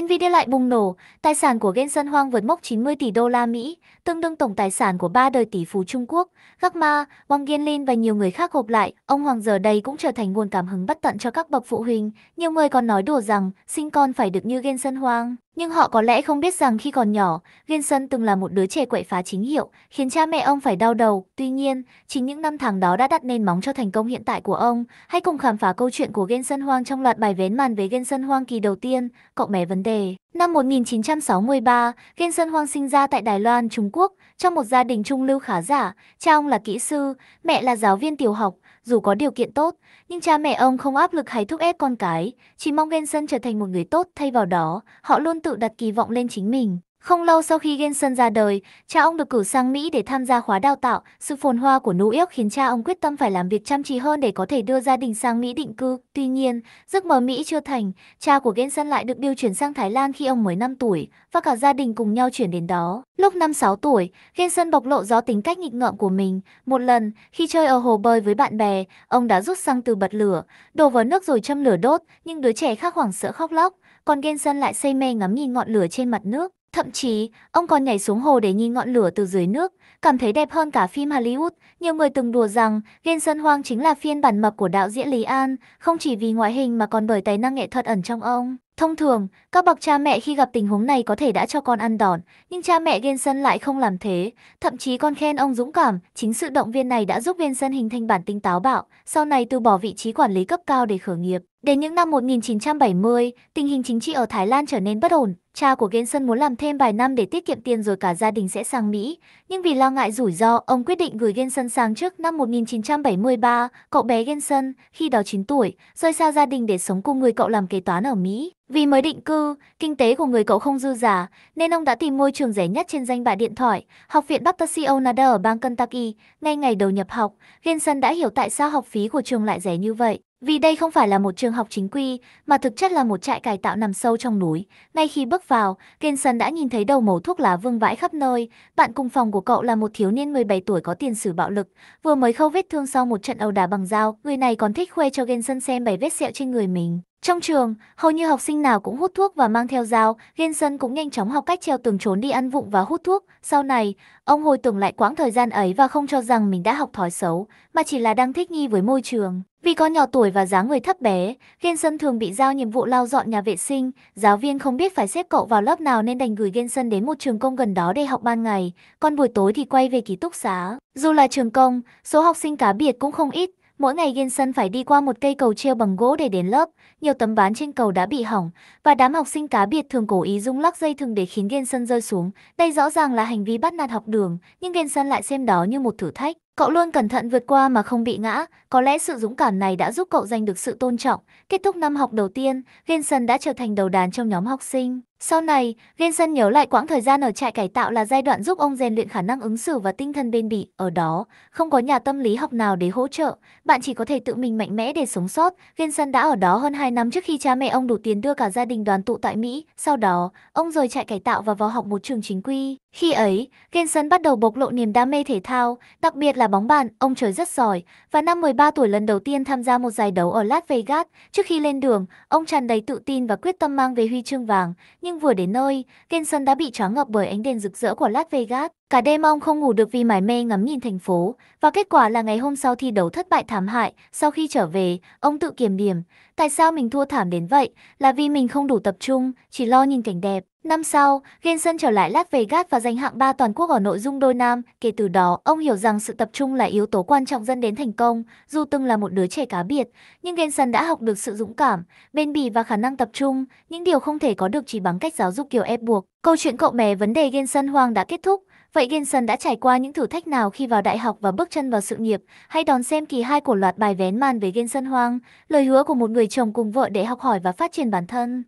Nvidia lại bùng nổ, tài sản của Jensen Huang vượt mốc 90 tỷ đô la Mỹ, tương đương tổng tài sản của ba đời tỷ phú Trung Quốc. Jack Ma, Wang Yanlin và nhiều người khác gộp lại, ông Hoàng giờ đây cũng trở thành nguồn cảm hứng bất tận cho các bậc phụ huynh. Nhiều người còn nói đùa rằng sinh con phải được như Jensen Huang, nhưng họ có lẽ không biết rằng khi còn nhỏ, Jensen từng là một đứa trẻ quậy phá chính hiệu, khiến cha mẹ ông phải đau đầu. Tuy nhiên, chính những năm tháng đó đã đặt nền móng cho thành công hiện tại của ông. Hãy cùng khám phá câu chuyện của Jensen Huang trong loạt bài vén màn về Jensen Huang kỳ đầu tiên, cậu bé vấn đề. Năm 1963, Jensen Huang sinh ra tại Đài Loan, Trung Quốc, trong một gia đình trung lưu khá giả. Cha ông là kỹ sư, mẹ là giáo viên tiểu học. Dù có điều kiện tốt, nhưng cha mẹ ông không áp lực hay thúc ép con cái, chỉ mong Jensen trở thành một người tốt. Thay vào đó, họ luôn tự đặt kỳ vọng lên chính mình. Không lâu sau khi Jensen ra đời, cha ông được cử sang Mỹ để tham gia khóa đào tạo. Sự phồn hoa của New York khiến cha ông quyết tâm phải làm việc chăm chỉ hơn để có thể đưa gia đình sang Mỹ định cư. Tuy nhiên, giấc mơ Mỹ chưa thành, cha của Jensen lại được điều chuyển sang Thái Lan khi ông mới 5 tuổi, và cả gia đình cùng nhau chuyển đến đó. Lúc 5-6 tuổi, Jensen bộc lộ rõ tính cách nghịch ngợm của mình. Một lần, khi chơi ở hồ bơi với bạn bè, ông đã rút xăng từ bật lửa, đổ vào nước rồi châm lửa đốt, nhưng đứa trẻ khác hoảng sợ khóc lóc, còn Jensen lại say mê ngắm nhìn ngọn lửa trên mặt nước. Thậm chí, ông còn nhảy xuống hồ để nhìn ngọn lửa từ dưới nước, cảm thấy đẹp hơn cả phim Hollywood. Nhiều người từng đùa rằng Jensen Huang chính là phiên bản mập của đạo diễn Lý An, không chỉ vì ngoại hình mà còn bởi tài năng nghệ thuật ẩn trong ông. Thông thường, các bậc cha mẹ khi gặp tình huống này có thể đã cho con ăn đòn, nhưng cha mẹ Jensen lại không làm thế, thậm chí còn khen ông dũng cảm. Chính sự động viên này đã giúp Jensen hình thành bản tính táo bạo, sau này từ bỏ vị trí quản lý cấp cao để khởi nghiệp. Đến những năm 1970, tình hình chính trị ở Thái Lan trở nên bất ổn. Cha của Jensen muốn làm thêm vài năm để tiết kiệm tiền rồi cả gia đình sẽ sang Mỹ. Nhưng vì lo ngại rủi ro, ông quyết định gửi Jensen sang trước năm 1973. Cậu bé Jensen, khi đó 9 tuổi, rời xa gia đình để sống cùng người cậu làm kế toán ở Mỹ. Vì mới định cư, kinh tế của người cậu không dư giả, nên ông đã tìm môi trường rẻ nhất trên danh bạ điện thoại, Học viện Baptist Oneida ở bang Kentucky. Ngay ngày đầu nhập học, Jensen đã hiểu tại sao học phí của trường lại rẻ như vậy. Vì đây không phải là một trường học chính quy, mà thực chất là một trại cải tạo nằm sâu trong núi. Ngay khi bước vào, Jensen đã nhìn thấy đầu mẩu thuốc lá vương vãi khắp nơi. Bạn cùng phòng của cậu là một thiếu niên 17 tuổi có tiền sử bạo lực, vừa mới khâu vết thương sau một trận ẩu đả bằng dao. Người này còn thích khoe cho Jensen xem 7 vết sẹo trên người mình. Trong trường, hầu như học sinh nào cũng hút thuốc và mang theo dao. Jensen cũng nhanh chóng học cách treo tường trốn đi ăn vụng và hút thuốc. Sau này, ông hồi tưởng lại quãng thời gian ấy và không cho rằng mình đã học thói xấu, mà chỉ là đang thích nghi với môi trường. Vì có nhỏ tuổi và dáng người thấp bé, Jensen thường bị giao nhiệm vụ lau dọn nhà vệ sinh. Giáo viên không biết phải xếp cậu vào lớp nào nên đành gửi Jensen đến một trường công gần đó để học ban ngày, còn buổi tối thì quay về ký túc xá. Dù là trường công, số học sinh cá biệt cũng không ít. Mỗi ngày Jensen phải đi qua một cây cầu treo bằng gỗ để đến lớp. Nhiều tấm ván trên cầu đã bị hỏng, và đám học sinh cá biệt thường cố ý rung lắc dây thừng để khiến Jensen rơi xuống. Đây rõ ràng là hành vi bắt nạt học đường, nhưng Jensen lại xem đó như một thử thách. Cậu luôn cẩn thận vượt qua mà không bị ngã, có lẽ sự dũng cảm này đã giúp cậu giành được sự tôn trọng. Kết thúc năm học đầu tiên, Jensen đã trở thành đầu đàn trong nhóm học sinh. Sau này, Jensen nhớ lại quãng thời gian ở trại cải tạo là giai đoạn giúp ông rèn luyện khả năng ứng xử và tinh thần bền bỉ. Ở đó, không có nhà tâm lý học nào để hỗ trợ, bạn chỉ có thể tự mình mạnh mẽ để sống sót. Jensen đã ở đó hơn 2 năm trước khi cha mẹ ông đủ tiền đưa cả gia đình đoàn tụ tại Mỹ. Sau đó, ông rời trại cải tạo và vào học một trường chính quy. Khi ấy, Jensen bắt đầu bộc lộ niềm đam mê thể thao, đặc biệt là bóng bàn. Ông trời rất giỏi, và năm 13 tuổi lần đầu tiên tham gia một giải đấu ở Las Vegas. Trước khi lên đường, ông tràn đầy tự tin và quyết tâm mang về huy chương vàng. Nhưng vừa đến nơi, Jensen đã bị choáng ngợp bởi ánh đèn rực rỡ của Las Vegas. Cả đêm ông không ngủ được vì mải mê ngắm nhìn thành phố, và kết quả là ngày hôm sau thi đấu thất bại thảm hại. Sau khi trở về, ông tự kiểm điểm, tại sao mình thua thảm đến vậy, là vì mình không đủ tập trung, chỉ lo nhìn cảnh đẹp. Năm sau, Jensen trở lại Las Vegas và giành hạng 3 toàn quốc ở nội dung đôi nam. Kể từ đó, ông hiểu rằng sự tập trung là yếu tố quan trọng dẫn đến thành công. Dù từng là một đứa trẻ cá biệt, nhưng Jensen đã học được sự dũng cảm, bền bỉ và khả năng tập trung, những điều không thể có được chỉ bằng cách giáo dục kiểu ép buộc. Câu chuyện cậu bé vấn đề Jensen Huang đã kết thúc. Vậy Jensen đã trải qua những thử thách nào khi vào đại học và bước chân vào sự nghiệp? Hãy đón xem kỳ 2 của loạt bài vén màn về Jensen Huang, lời hứa của một người chồng cùng vợ để học hỏi và phát triển bản thân.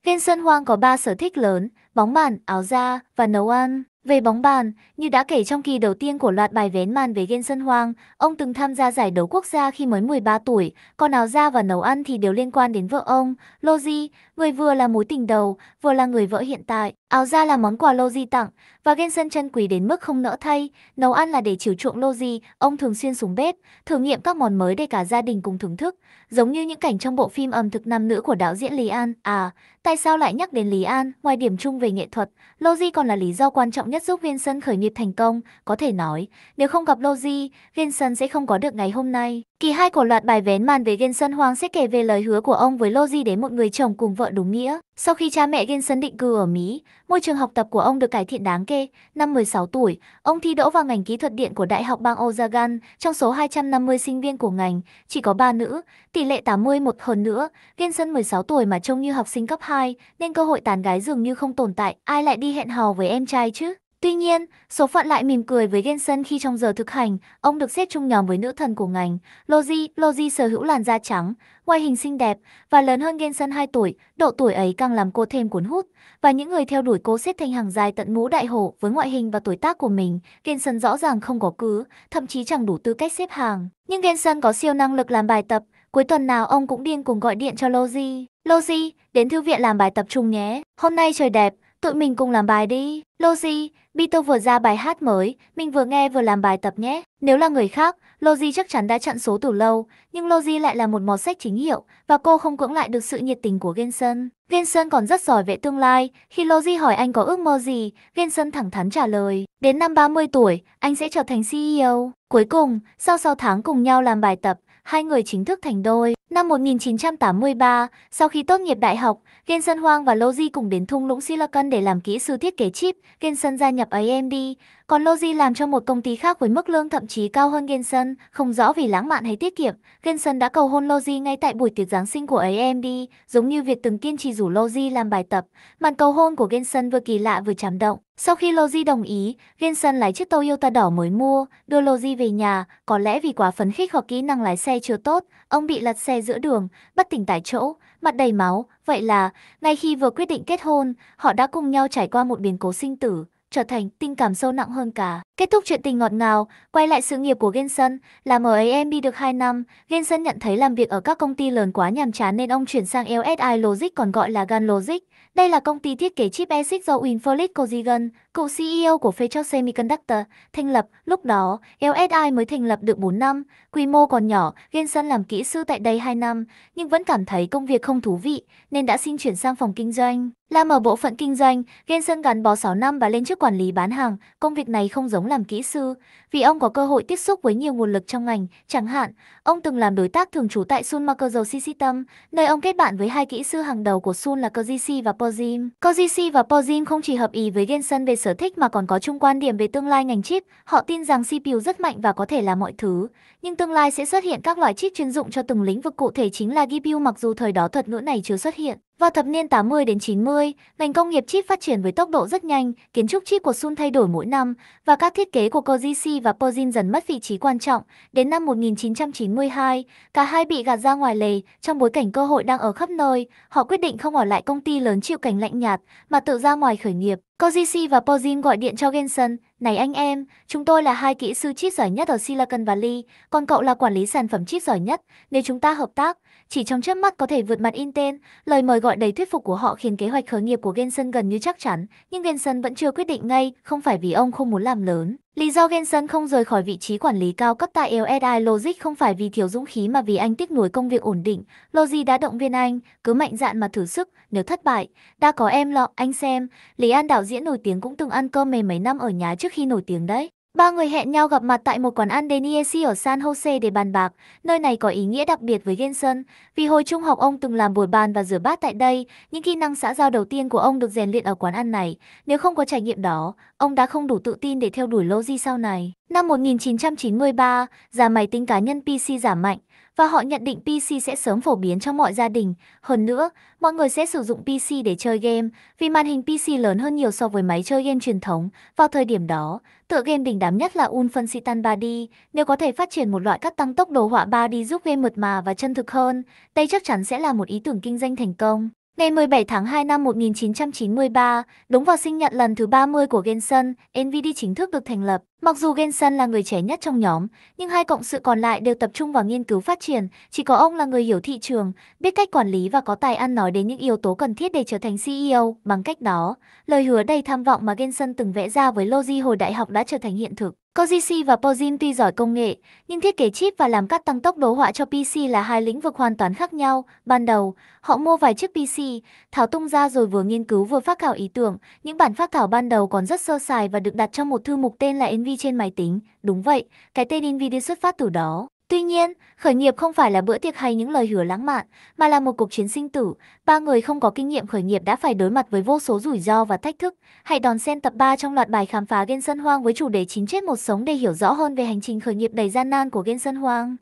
Jensen Huang có 3 sở thích lớn: bóng bàn, áo da và nấu ăn. Về bóng bàn, như đã kể trong kỳ đầu tiên của loạt bài vén màn về Jensen Huang, ông từng tham gia giải đấu quốc gia khi mới 13 tuổi, còn áo da và nấu ăn thì đều liên quan đến vợ ông, Logie, người vừa là mối tình đầu, vừa là người vợ hiện tại. Áo da là món quà Logi tặng, và Genson trân quý đến mức không nỡ thay. Nấu ăn là để chiều chuộng Logi, ông thường xuyên xuống bếp, thử nghiệm các món mới để cả gia đình cùng thưởng thức, giống như những cảnh trong bộ phim ẩm thực nam nữ của đạo diễn Lý An. À, tại sao lại nhắc đến Lý An? Ngoài điểm chung về nghệ thuật, Logi còn là lý do quan trọng nhất giúp Genson khởi nghiệp thành công. Có thể nói, nếu không gặp Logi, Genson sẽ không có được ngày hôm nay. Kỳ 2 của loạt bài vén màn về Genson Hoang sẽ kể về lời hứa của ông với Logi đến một người chồng cùng vợ đúng nghĩa. Sau khi cha mẹ Genson định cư ở Mỹ, môi trường học tập của ông được cải thiện đáng kể. Năm 16 tuổi, ông thi đỗ vào ngành kỹ thuật điện của Đại học bang Oregon. Trong số 250 sinh viên của ngành, chỉ có 3 nữ, tỷ lệ 81. Hơn nữa, Genson 16 tuổi mà trông như học sinh cấp 2, nên cơ hội tán gái dường như không tồn tại. Ai lại đi hẹn hò với em trai chứ? Tuy nhiên, số phận lại mỉm cười với Genson khi trong giờ thực hành, ông được xếp chung nhóm với nữ thần của ngành. Logi sở hữu làn da trắng, ngoại hình xinh đẹp và lớn hơn Genson 2 tuổi, độ tuổi ấy càng làm cô thêm cuốn hút. Và những người theo đuổi cô xếp thành hàng dài tận ngũ đại hổ. Với ngoại hình và tuổi tác của mình, Genson rõ ràng không có cứ, thậm chí chẳng đủ tư cách xếp hàng. Nhưng Genson có siêu năng lực làm bài tập, cuối tuần nào ông cũng điên cuồng gọi điện cho Logi. Logi, đến thư viện làm bài tập chung nhé. Hôm nay trời đẹp, tụi mình cùng làm bài đi. Logi, Beatles vừa ra bài hát mới, mình vừa nghe vừa làm bài tập nhé. Nếu là người khác, Logi chắc chắn đã chặn số từ lâu, nhưng Logi lại là một mọt sách chính hiệu, và cô không cưỡng lại được sự nhiệt tình của Genson. Genson còn rất giỏi vẽ tương lai, khi Logi hỏi anh có ước mơ gì, Genson thẳng thắn trả lời, đến năm 30 tuổi, anh sẽ trở thành CEO. Cuối cùng, sau 6 tháng cùng nhau làm bài tập, hai người chính thức thành đôi. Năm 1983, sau khi tốt nghiệp đại học, Genson Hoang và Logi cùng đến thung lũng Silicon để làm kỹ sư thiết kế chip. Genson gia nhập AMD, còn Logi làm cho một công ty khác với mức lương thậm chí cao hơn Genson. Không rõ vì lãng mạn hay tiết kiệm, Genson đã cầu hôn Logi ngay tại buổi tiệc Giáng sinh của AMD, giống như việc từng kiên trì rủ Logi làm bài tập. Màn cầu hôn của Genson vừa kỳ lạ vừa cảm động. Sau khi Logi đồng ý, Genson lái chiếc Toyota đỏ mới mua, đưa Logi về nhà. Có lẽ vì quá phấn khích hoặc kỹ năng lái xe chưa tốt, ông bị lật xe giữa đường, bất tỉnh tại chỗ, mặt đầy máu. Vậy là, ngay khi vừa quyết định kết hôn, họ đã cùng nhau trải qua một biến cố sinh tử, trở thành tình cảm sâu nặng hơn cả. Kết thúc chuyện tình ngọt ngào, quay lại sự nghiệp của Genson, làm ở AMD được 2 năm, Genson nhận thấy làm việc ở các công ty lớn quá nhàm chán nên ông chuyển sang LSI Logic, còn gọi là GAN Logic. Đây là công ty thiết kế chip ASIC do Winfried Kosygin, cựu CEO của Fairchild Semiconductor, thành lập. Lúc đó, LSI mới thành lập được 4 năm, quy mô còn nhỏ. Genson làm kỹ sư tại đây 2 năm, nhưng vẫn cảm thấy công việc không thú vị, nên đã xin chuyển sang phòng kinh doanh. Làm ở bộ phận kinh doanh, Genson gắn bó 6 năm và lên chức quản lý bán hàng. Công việc này không giống làm kỹ sư, vì ông có cơ hội tiếp xúc với nhiều nguồn lực trong ngành. Chẳng hạn, ông từng làm đối tác thường trú tại Sun Microsystems System, nơi ông kết bạn với hai kỹ sư hàng đầu của Sun là Kojisi và Pojim. Kojisi và Pojim không chỉ hợp ý với Genson về sở thích mà còn có chung quan điểm về tương lai ngành chip. Họ tin rằng CPU rất mạnh và có thể làm mọi thứ, nhưng tương lai sẽ xuất hiện các loại chip chuyên dụng cho từng lĩnh vực, cụ thể chính là GPU, mặc dù thời đó thuật ngữ này chưa xuất hiện. Vào thập niên 80 đến 90, ngành công nghiệp chip phát triển với tốc độ rất nhanh, kiến trúc chip của Sun thay đổi mỗi năm và các thiết kế của Kojisi và Pojim dần mất vị trí quan trọng. Đến năm 1992, cả hai bị gạt ra ngoài lề. Trong bối cảnh cơ hội đang ở khắp nơi, họ quyết định không ở lại công ty lớn chịu cảnh lạnh nhạt mà tự ra ngoài khởi nghiệp. Kojisi và Pojim gọi điện cho Genson, "Này anh em, chúng tôi là hai kỹ sư chip giỏi nhất ở Silicon Valley, còn cậu là quản lý sản phẩm chip giỏi nhất. Nếu chúng ta hợp tác, chỉ trong chớp mắt có thể vượt mặt Intel." Lời mời gọi đầy thuyết phục của họ khiến kế hoạch khởi nghiệp của Genson gần như chắc chắn, nhưng Genson vẫn chưa quyết định ngay, không phải vì ông không muốn làm lớn. Lý do Genson không rời khỏi vị trí quản lý cao cấp tại LSI Logic không phải vì thiếu dũng khí mà vì anh tiếc nuối công việc ổn định. Logi đã động viên anh, cứ mạnh dạn mà thử sức, nếu thất bại, đã có em lo, anh xem. Lý An, đạo diễn nổi tiếng, cũng từng ăn cơm mấy năm ở nhà trước khi nổi tiếng đấy. Ba người hẹn nhau gặp mặt tại một quán ăn Deniesi ở San Jose để bàn bạc. Nơi này có ý nghĩa đặc biệt với Genson, vì hồi trung học ông từng làm bồi bàn và rửa bát tại đây. Những kỹ năng xã giao đầu tiên của ông được rèn luyện ở quán ăn này. Nếu không có trải nghiệm đó, ông đã không đủ tự tin để theo đuổi Logi sau này. Năm 1993, giá máy tính cá nhân PC giảm mạnh, và họ nhận định PC sẽ sớm phổ biến trong mọi gia đình. Hơn nữa, mọi người sẽ sử dụng PC để chơi game, vì màn hình PC lớn hơn nhiều so với máy chơi game truyền thống. Vào thời điểm đó, tựa game đình đám nhất là Wolfenstein 3D. Nếu có thể phát triển một loại cắt tăng tốc đồ họa 3D giúp game mượt mà và chân thực hơn, đây chắc chắn sẽ là một ý tưởng kinh doanh thành công. Ngày 17 tháng 2 năm 1993, đúng vào sinh nhật lần thứ 30 của Jensen, NVIDIA chính thức được thành lập. Mặc dù Jensen là người trẻ nhất trong nhóm, nhưng hai cộng sự còn lại đều tập trung vào nghiên cứu phát triển. Chỉ có ông là người hiểu thị trường, biết cách quản lý và có tài ăn nói đến những yếu tố cần thiết để trở thành CEO. Bằng cách đó, lời hứa đầy tham vọng mà Jensen từng vẽ ra với Logi hồi đại học đã trở thành hiện thực. Koji và Pojin tuy giỏi công nghệ, nhưng thiết kế chip và làm cắt tăng tốc đồ họa cho PC là hai lĩnh vực hoàn toàn khác nhau. Ban đầu, họ mua vài chiếc PC, tháo tung ra rồi vừa nghiên cứu vừa phác thảo ý tưởng. Những bản phác thảo ban đầu còn rất sơ sài và được đặt trong một thư mục tên là NV trên máy tính. Đúng vậy, cái tên NVIDIA xuất phát từ đó. Tuy nhiên, khởi nghiệp không phải là bữa tiệc hay những lời hứa lãng mạn, mà là một cuộc chiến sinh tử. Ba người không có kinh nghiệm khởi nghiệp đã phải đối mặt với vô số rủi ro và thách thức. Hãy đón xem tập 3 trong loạt bài khám phá Jensen Huang với chủ đề 9 chết một sống để hiểu rõ hơn về hành trình khởi nghiệp đầy gian nan của Jensen Huang.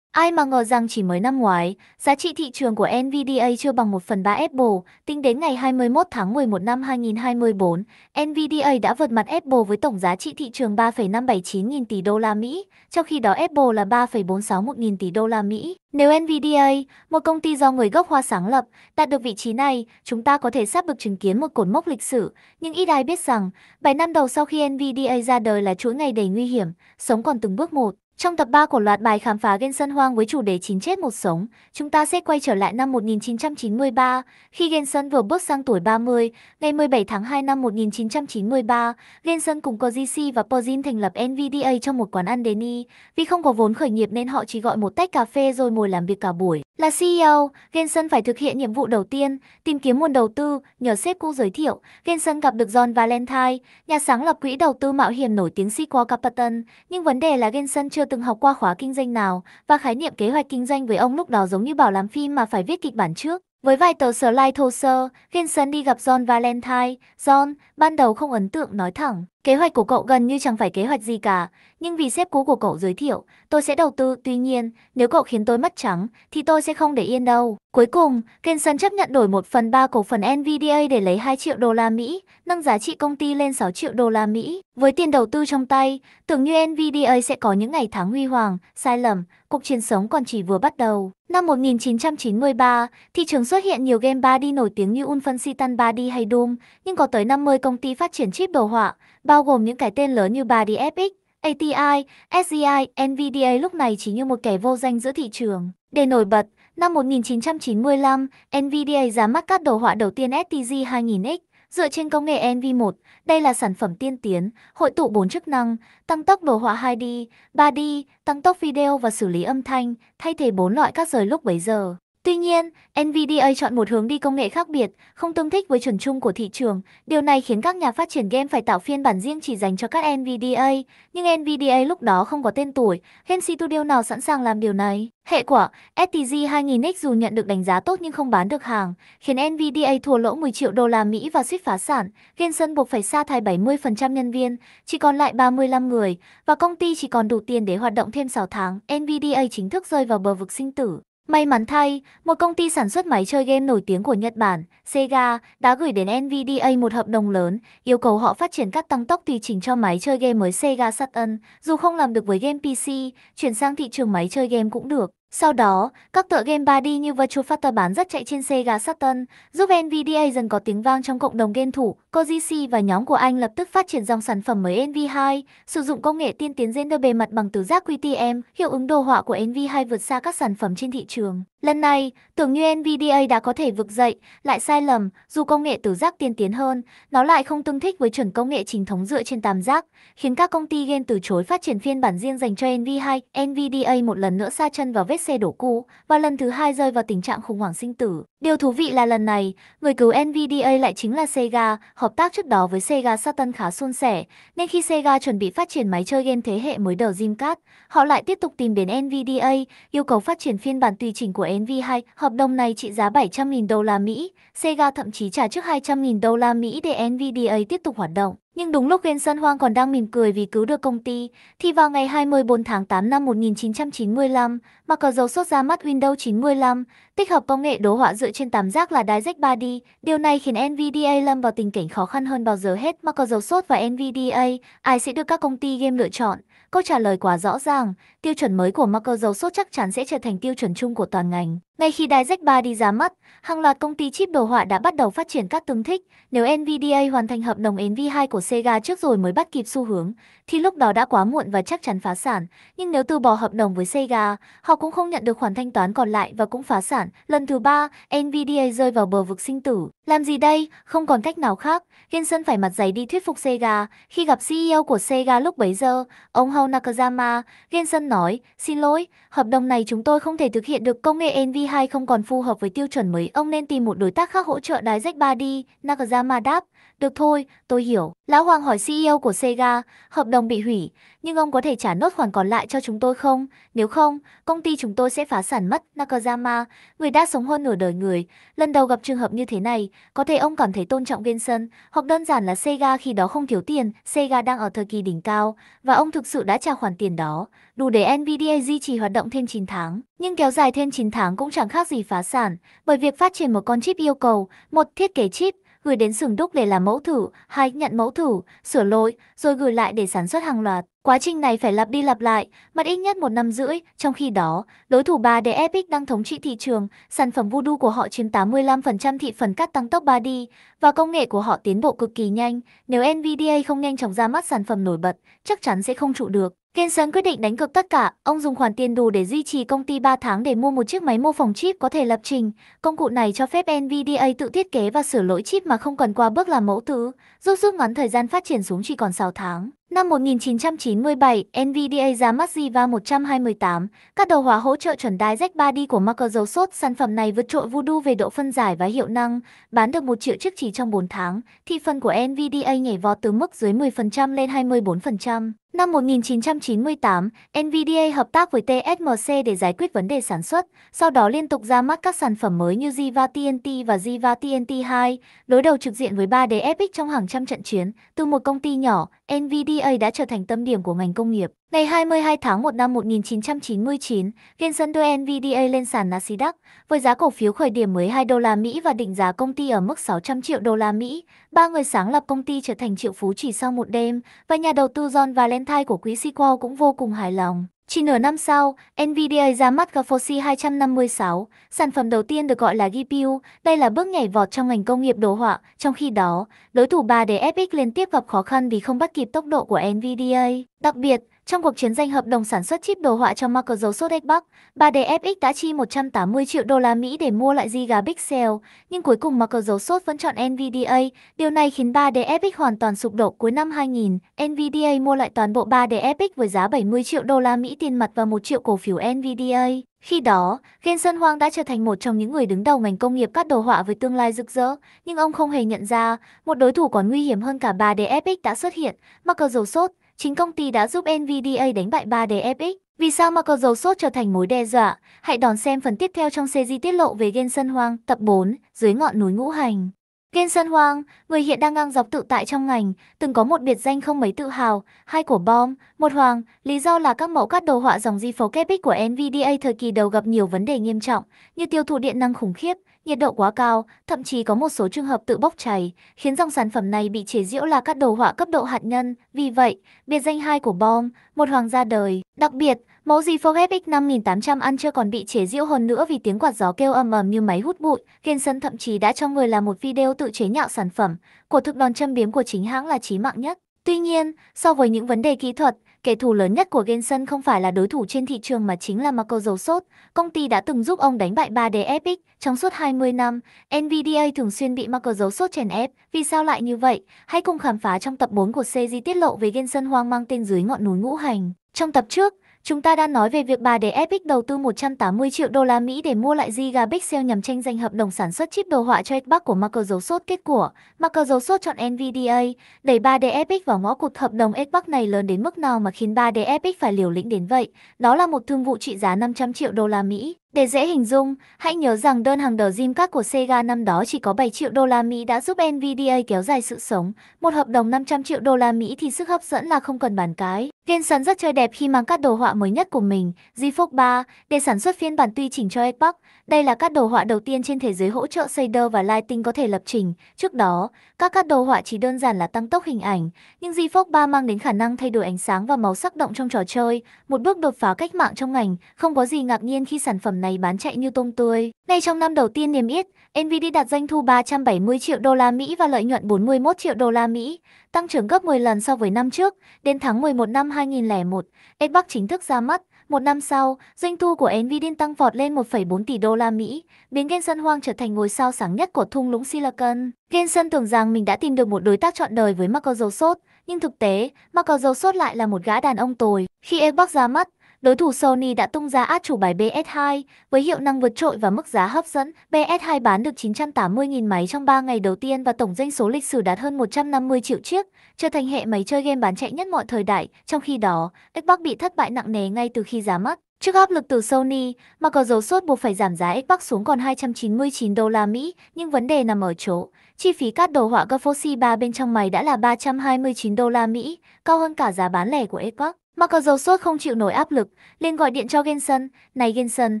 Ai mà ngờ rằng chỉ mới năm ngoái, giá trị thị trường của NVIDIA chưa bằng 1/3 Apple. Tính đến ngày 21 tháng 11 năm 2024, NVIDIA đã vượt mặt Apple với tổng giá trị thị trường 3,579 nghìn tỷ đô la Mỹ, trong khi đó Apple là 3,461 nghìn tỷ đô la Mỹ. Nếu NVIDIA, một công ty do người gốc Hoa sáng lập, đạt được vị trí này, chúng ta có thể sắp được chứng kiến một cột mốc lịch sử. Nhưng ít ai biết rằng, 7 năm đầu sau khi NVIDIA ra đời là chuỗi ngày đầy nguy hiểm, sống còn từng bước một. Trong tập 3 của loạt bài khám phá Jensen Huang với chủ đề 9 chết một sống, chúng ta sẽ quay trở lại năm 1993, khi Jensen vừa bước sang tuổi 30. Ngày 17 tháng 2 năm 1993, Jensen cùng Koji và Pojin thành lập NVIDIA trong một quán ăn Denny. Vì không có vốn khởi nghiệp nên họ chỉ gọi một tách cà phê rồi ngồi làm việc cả buổi. Là CEO, Jensen phải thực hiện nhiệm vụ đầu tiên, tìm kiếm nguồn đầu tư. Nhờ sếp cũ giới thiệu, Jensen gặp được John Valentine, nhà sáng lập quỹ đầu tư mạo hiểm nổi tiếng Sequoia Capital. Nhưng vấn đề là Jensen chưa từng học qua khóa kinh doanh nào, và khái niệm kế hoạch kinh doanh với ông lúc đó giống như bảo làm phim mà phải viết kịch bản trước. Với vài tờ slide thô sơ, Jensen đi gặp John Valentine. John, ban đầu không ấn tượng, nói thẳng, kế hoạch của cậu gần như chẳng phải kế hoạch gì cả, nhưng vì sếp cũ của cậu giới thiệu, tôi sẽ đầu tư, tuy nhiên, nếu cậu khiến tôi mất trắng, thì tôi sẽ không để yên đâu. Cuối cùng, Jensen chấp nhận đổi 1/3 cổ phần NVIDIA để lấy 2 triệu đô la Mỹ, nâng giá trị công ty lên 6 triệu đô la Mỹ. Với tiền đầu tư trong tay, tưởng như NVIDIA sẽ có những ngày tháng huy hoàng. Sai lầm, cuộc chiến sống còn chỉ vừa bắt đầu. Năm 1993, thị trường xuất hiện nhiều game 3D nổi tiếng như Wolfenstein 3D hay Doom, nhưng có tới 50 công ty phát triển chip đồ họa, bao gồm những cái tên lớn như 3D FX, ATI, SGI. NVIDIA lúc này chỉ như một kẻ vô danh giữa thị trường. Để nổi bật, năm 1995, NVIDIA ra mắt các đồ họa đầu tiên STG 2000X. Dựa trên công nghệ NV1, đây là sản phẩm tiên tiến, hội tụ 4 chức năng, tăng tốc đồ họa 2D, 3D, tăng tốc video và xử lý âm thanh, thay thế 4 loại các rời lúc bấy giờ. Tuy nhiên, NVIDIA chọn một hướng đi công nghệ khác biệt, không tương thích với chuẩn chung của thị trường. Điều này khiến các nhà phát triển game phải tạo phiên bản riêng chỉ dành cho các NVIDIA, nhưng NVIDIA lúc đó không có tên tuổi, game studio nào sẵn sàng làm điều này. Hệ quả, STG 2000X dù nhận được đánh giá tốt nhưng không bán được hàng, khiến NVIDIA thua lỗ 10 triệu đô la Mỹ và suýt phá sản. Jensen buộc phải sa thải 70% nhân viên, chỉ còn lại 35 người, và công ty chỉ còn đủ tiền để hoạt động thêm 6 tháng. NVIDIA chính thức rơi vào bờ vực sinh tử. May mắn thay, một công ty sản xuất máy chơi game nổi tiếng của Nhật Bản, Sega, đã gửi đến NVIDIA một hợp đồng lớn, yêu cầu họ phát triển các tăng tốc tùy chỉnh cho máy chơi game mới Sega Saturn. Dù không làm được với game PC, chuyển sang thị trường máy chơi game cũng được. Sau đó, các tựa game 3D như Virtua Fighter bán rất chạy trên Sega Saturn, giúp NVIDIA dần có tiếng vang trong cộng đồng game thủ. Koji và nhóm của anh lập tức phát triển dòng sản phẩm mới NV2, sử dụng công nghệ tiên tiến render bề mặt bằng tứ giác QTM. Hiệu ứng đồ họa của NV2 vượt xa các sản phẩm trên thị trường. Lần này, tưởng như NVIDIA đã có thể vực dậy, lại sai lầm. Dù công nghệ tứ giác tiên tiến hơn, nó lại không tương thích với chuẩn công nghệ chính thống dựa trên tam giác, khiến các công ty game từ chối phát triển phiên bản riêng dành cho NV2. NVIDIA một lần nữa sa chân vào vết xe đổ cũ, và lần thứ hai rơi vào tình trạng khủng hoảng sinh tử. Điều thú vị là lần này, người cứu NVIDIA lại chính là Sega. Hợp tác trước đó với Sega Saturn khá suôn sẻ, nên khi Sega chuẩn bị phát triển máy chơi game thế hệ mới đầu Dreamcast, họ lại tiếp tục tìm đến NVIDIA, yêu cầu phát triển phiên bản tùy chỉnh của NV2. Hợp đồng này trị giá 700.000 đô la Mỹ. Sega thậm chí trả trước 200.000 đô la Mỹ để NVIDIA tiếp tục hoạt động. Nhưng đúng lúc Jensen Huang còn đang mỉm cười vì cứu được công ty, thì vào ngày 24 tháng 8 năm 1995, Microsoft ra mắt Windows 95. tích hợp công nghệ đồ họa dựa trên tam giác là DirectX 3D. Điều này khiến NVIDIA lâm vào tình cảnh khó khăn hơn bao giờ hết. Microsoft và NVIDIA, ai sẽ được các công ty game lựa chọn? Câu trả lời quá rõ ràng, tiêu chuẩn mới của Microsoft chắc chắn sẽ trở thành tiêu chuẩn chung của toàn ngành. Ngay khi DirectX 3D ra mắt, hàng loạt công ty chip đồ họa đã bắt đầu phát triển các tương thích. Nếu NVIDIA hoàn thành hợp đồng NV2 của Sega trước rồi mới bắt kịp xu hướng, thì lúc đó đã quá muộn và chắc chắn phá sản. Nhưng nếu từ bỏ hợp đồng với Sega, họ cũng không nhận được khoản thanh toán còn lại và cũng phá sản. Lần thứ ba, NVIDIA rơi vào bờ vực sinh tử. Làm gì đây? Không còn cách nào khác. Jensen phải mặt dày đi thuyết phục Sega. Khi gặp CEO của Sega lúc bấy giờ, ông Hao Nakayama, Jensen nói, xin lỗi, hợp đồng này chúng tôi không thể thực hiện được, công nghệ NV2 không còn phù hợp với tiêu chuẩn mới, ông nên tìm một đối tác khác hỗ trợ DirectX 3D. Nakayama đáp, được thôi, tôi hiểu. Lão Hoàng hỏi CEO của Sega, hợp đồng bị hủy, nhưng ông có thể trả nốt khoản còn lại cho chúng tôi không? Nếu không, công ty chúng tôi sẽ phá sản mất. Nakayama, người đã sống hơn nửa đời người, lần đầu gặp trường hợp như thế này, có thể ông cảm thấy tôn trọng Jensen, hoặc đơn giản là Sega khi đó không thiếu tiền, Sega đang ở thời kỳ đỉnh cao, và ông thực sự đã trả khoản tiền đó, đủ để NVIDIA duy trì hoạt động thêm 9 tháng. Nhưng kéo dài thêm 9 tháng cũng chẳng khác gì phá sản, bởi việc phát triển một con chip yêu cầu, một thiết kế chip, gửi đến xưởng đúc để làm mẫu thử, hay nhận mẫu thử, sửa lỗi, rồi gửi lại để sản xuất hàng loạt. Quá trình này phải lặp đi lặp lại, mất ít nhất 1,5 năm. Trong khi đó, đối thủ 3D FX đang thống trị thị trường, sản phẩm Voodoo của họ chiếm 85% thị phần cắt tăng tốc 3D, và công nghệ của họ tiến bộ cực kỳ nhanh. Nếu NVIDIA không nhanh chóng ra mắt sản phẩm nổi bật, chắc chắn sẽ không trụ được. Jensen quyết định đánh cược tất cả, ông dùng khoản tiền đủ để duy trì công ty 3 tháng để mua một chiếc máy mô phỏng chip có thể lập trình. Công cụ này cho phép NVIDIA tự thiết kế và sửa lỗi chip mà không cần qua bước làm mẫu thử, giúp rút ngắn thời gian phát triển xuống chỉ còn 6 tháng. Năm 1997, NVIDIA ra mắt Ziva 128, các đồ họa hỗ trợ chuẩn DirectX 3D của Microsoft. Sản phẩm này vượt trội Voodoo về độ phân giải và hiệu năng, bán được 1 triệu chiếc chỉ trong 4 tháng. Thị phần của NVIDIA nhảy vọt từ mức dưới 10% lên 24%. Năm 1998, NVIDIA hợp tác với TSMC để giải quyết vấn đề sản xuất, sau đó liên tục ra mắt các sản phẩm mới như Ziva TNT và Ziva TNT2, đối đầu trực diện với 3D FX trong hàng trăm trận chiến. Từ một công ty nhỏ, NVIDIA đã trở thành tâm điểm của ngành công nghiệp. Ngày 22 tháng 1 năm 1999, Jensen đưa NVIDIA lên sàn Nasdaq với giá cổ phiếu khởi điểm $12 và định giá công ty ở mức 600 triệu đô la Mỹ. Ba người sáng lập công ty trở thành triệu phú chỉ sau một đêm, và nhà đầu tư John Valentine của quỹ Sequoia cũng vô cùng hài lòng. Chỉ nửa năm sau, NVIDIA ra mắt GeForce 256, sản phẩm đầu tiên được gọi là GPU. Đây là bước nhảy vọt trong ngành công nghiệp đồ họa. Trong khi đó, đối thủ 3D FX liên tiếp gặp khó khăn vì không bắt kịp tốc độ của NVIDIA. Đặc biệt, trong cuộc chiến giành hợp đồng sản xuất chip đồ họa cho Microsoft Xbox, 3D FX đã chi 180 triệu đô la Mỹ để mua lại Gigapixel, nhưng cuối cùng Microsoft vẫn chọn NVIDIA. Điều này khiến 3D FX hoàn toàn sụp đổ. Cuối năm 2000, NVIDIA mua lại toàn bộ 3D FX với giá 70 triệu đô la Mỹ tiền mặt và 1 triệu cổ phiếu NVIDIA. Khi đó, Jensen Huang đã trở thành một trong những người đứng đầu ngành công nghiệp cắt đồ họa với tương lai rực rỡ, nhưng ông không hề nhận ra, một đối thủ còn nguy hiểm hơn cả 3D FX đã xuất hiện, Microsoft. Chính công ty đã giúp NVIDIA đánh bại 3D FX. Vì sao Microsoft trở thành mối đe dọa? Hãy đón xem phần tiếp theo trong series tiết lộ về Jensen Huang, tập 4, dưới ngọn núi ngũ hành. Jensen Huang, người hiện đang ngang dọc tự tại trong ngành, từng có một biệt danh không mấy tự hào, hai của bom, một hoàng. Lý do là các mẫu cắt đồ họa dòng GeForce GPX của NVIDIA thời kỳ đầu gặp nhiều vấn đề nghiêm trọng, như tiêu thụ điện năng khủng khiếp, nhiệt độ quá cao, thậm chí có một số trường hợp tự bốc cháy, khiến dòng sản phẩm này bị chế giễu là các đồ họa cấp độ hạt nhân. Vì vậy, biệt danh hai của bom, một hoàng ra đời. Đặc biệt, mẫu GeForce GPX 5800 ăn chưa còn bị chế giễu hơn nữa vì tiếng quạt gió kêu ầm ầm như máy hút bụi. Jensen thậm chí đã cho người làm một video tự chế nhạo sản phẩm. Của thực đòn châm biếm của chính hãng là chí mạng nhất. Tuy nhiên, so với những vấn đề kỹ thuật, kẻ thù lớn nhất của Jensen không phải là đối thủ trên thị trường mà chính là Microsoft. Công ty đã từng giúp ông đánh bại 3D FX. Trong suốt 20 năm, NVIDIA thường xuyên bị Microsoft chèn ép. Vì sao lại như vậy? Hãy cùng khám phá trong tập 4 của series tiết lộ về Jensen Huang mang tên dưới ngọn núi ngũ hành. Trong tập trước, chúng ta đã nói về việc 3D FX đầu tư 180 triệu đô la Mỹ để mua lại Gigapixel nhằm tranh giành hợp đồng sản xuất chip đồ họa cho Xbox của Microsoft. Kết quả, Microsoft chọn NVIDIA, đẩy 3D FX vào ngõ cụt. Hợp đồng Xbox này lớn đến mức nào mà khiến 3D FX phải liều lĩnh đến vậy? Đó là một thương vụ trị giá 500 triệu đô la Mỹ. Để dễ hình dung, hãy nhớ rằng đơn hàng The Dreamcast của Sega năm đó chỉ có 7 triệu đô la Mỹ đã giúp Nvidia kéo dài sự sống. Một hợp đồng 500 triệu đô la Mỹ thì sức hấp dẫn là không cần bàn cái. Genshin rất chơi đẹp khi mang các đồ họa mới nhất của mình, GeForce 3, để sản xuất phiên bản tùy chỉnh cho Xbox. Đây là các đồ họa đầu tiên trên thế giới hỗ trợ shader và lighting có thể lập trình. Trước đó, các đồ họa chỉ đơn giản là tăng tốc hình ảnh, nhưng GeForce 3 mang đến khả năng thay đổi ánh sáng và màu sắc động trong trò chơi, một bước đột phá cách mạng trong ngành. Không có gì ngạc nhiên khi sản phẩm này bán chạy như tôm tươi. Ngay trong năm đầu tiên niêm yết, Nvidia đạt doanh thu 370 triệu đô la Mỹ và lợi nhuận 41 triệu đô la Mỹ, tăng trưởng gấp 10 lần so với năm trước. Đến tháng 11 năm 2001, Xbox chính thức ra mắt. Một năm sau, doanh thu của Nvidia tăng vọt lên 1,4 tỷ đô la Mỹ, biến Genshin Huang trở thành ngôi sao sáng nhất của thung lũng Silicon. Genshin tưởng rằng mình đã tìm được một đối tác trọn đời với Microsoft, nhưng thực tế, Microsoft lại là một gã đàn ông tồi. Khi Xbox ra mắt, đối thủ Sony đã tung ra át chủ bài PS2 với hiệu năng vượt trội và mức giá hấp dẫn. PS2 bán được 980.000 máy trong 3 ngày đầu tiên và tổng doanh số lịch sử đạt hơn 150 triệu chiếc, trở thành hệ máy chơi game bán chạy nhất mọi thời đại. Trong khi đó, Xbox bị thất bại nặng nề ngay từ khi ra mắt. Trước áp lực từ Sony, Microsoft buộc phải giảm giá Xbox xuống còn 299 đô la Mỹ, nhưng vấn đề nằm ở chỗ chi phí các đồ họa GeForce 3 bên trong máy đã là 329 đô la Mỹ, cao hơn cả giá bán lẻ của Xbox. Microsoft không chịu nổi áp lực, liền gọi điện cho Genshin. Này Genshin,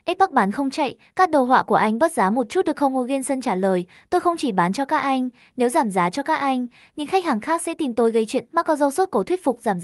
Xbox bán không chạy, các đồ họa của anh bớt giá một chút được không? Genshin trả lời, tôi không chỉ bán cho các anh, nếu giảm giá cho các anh, nhưng khách hàng khác sẽ tìm tôi gây chuyện. Microsoft cố thuyết phục giảm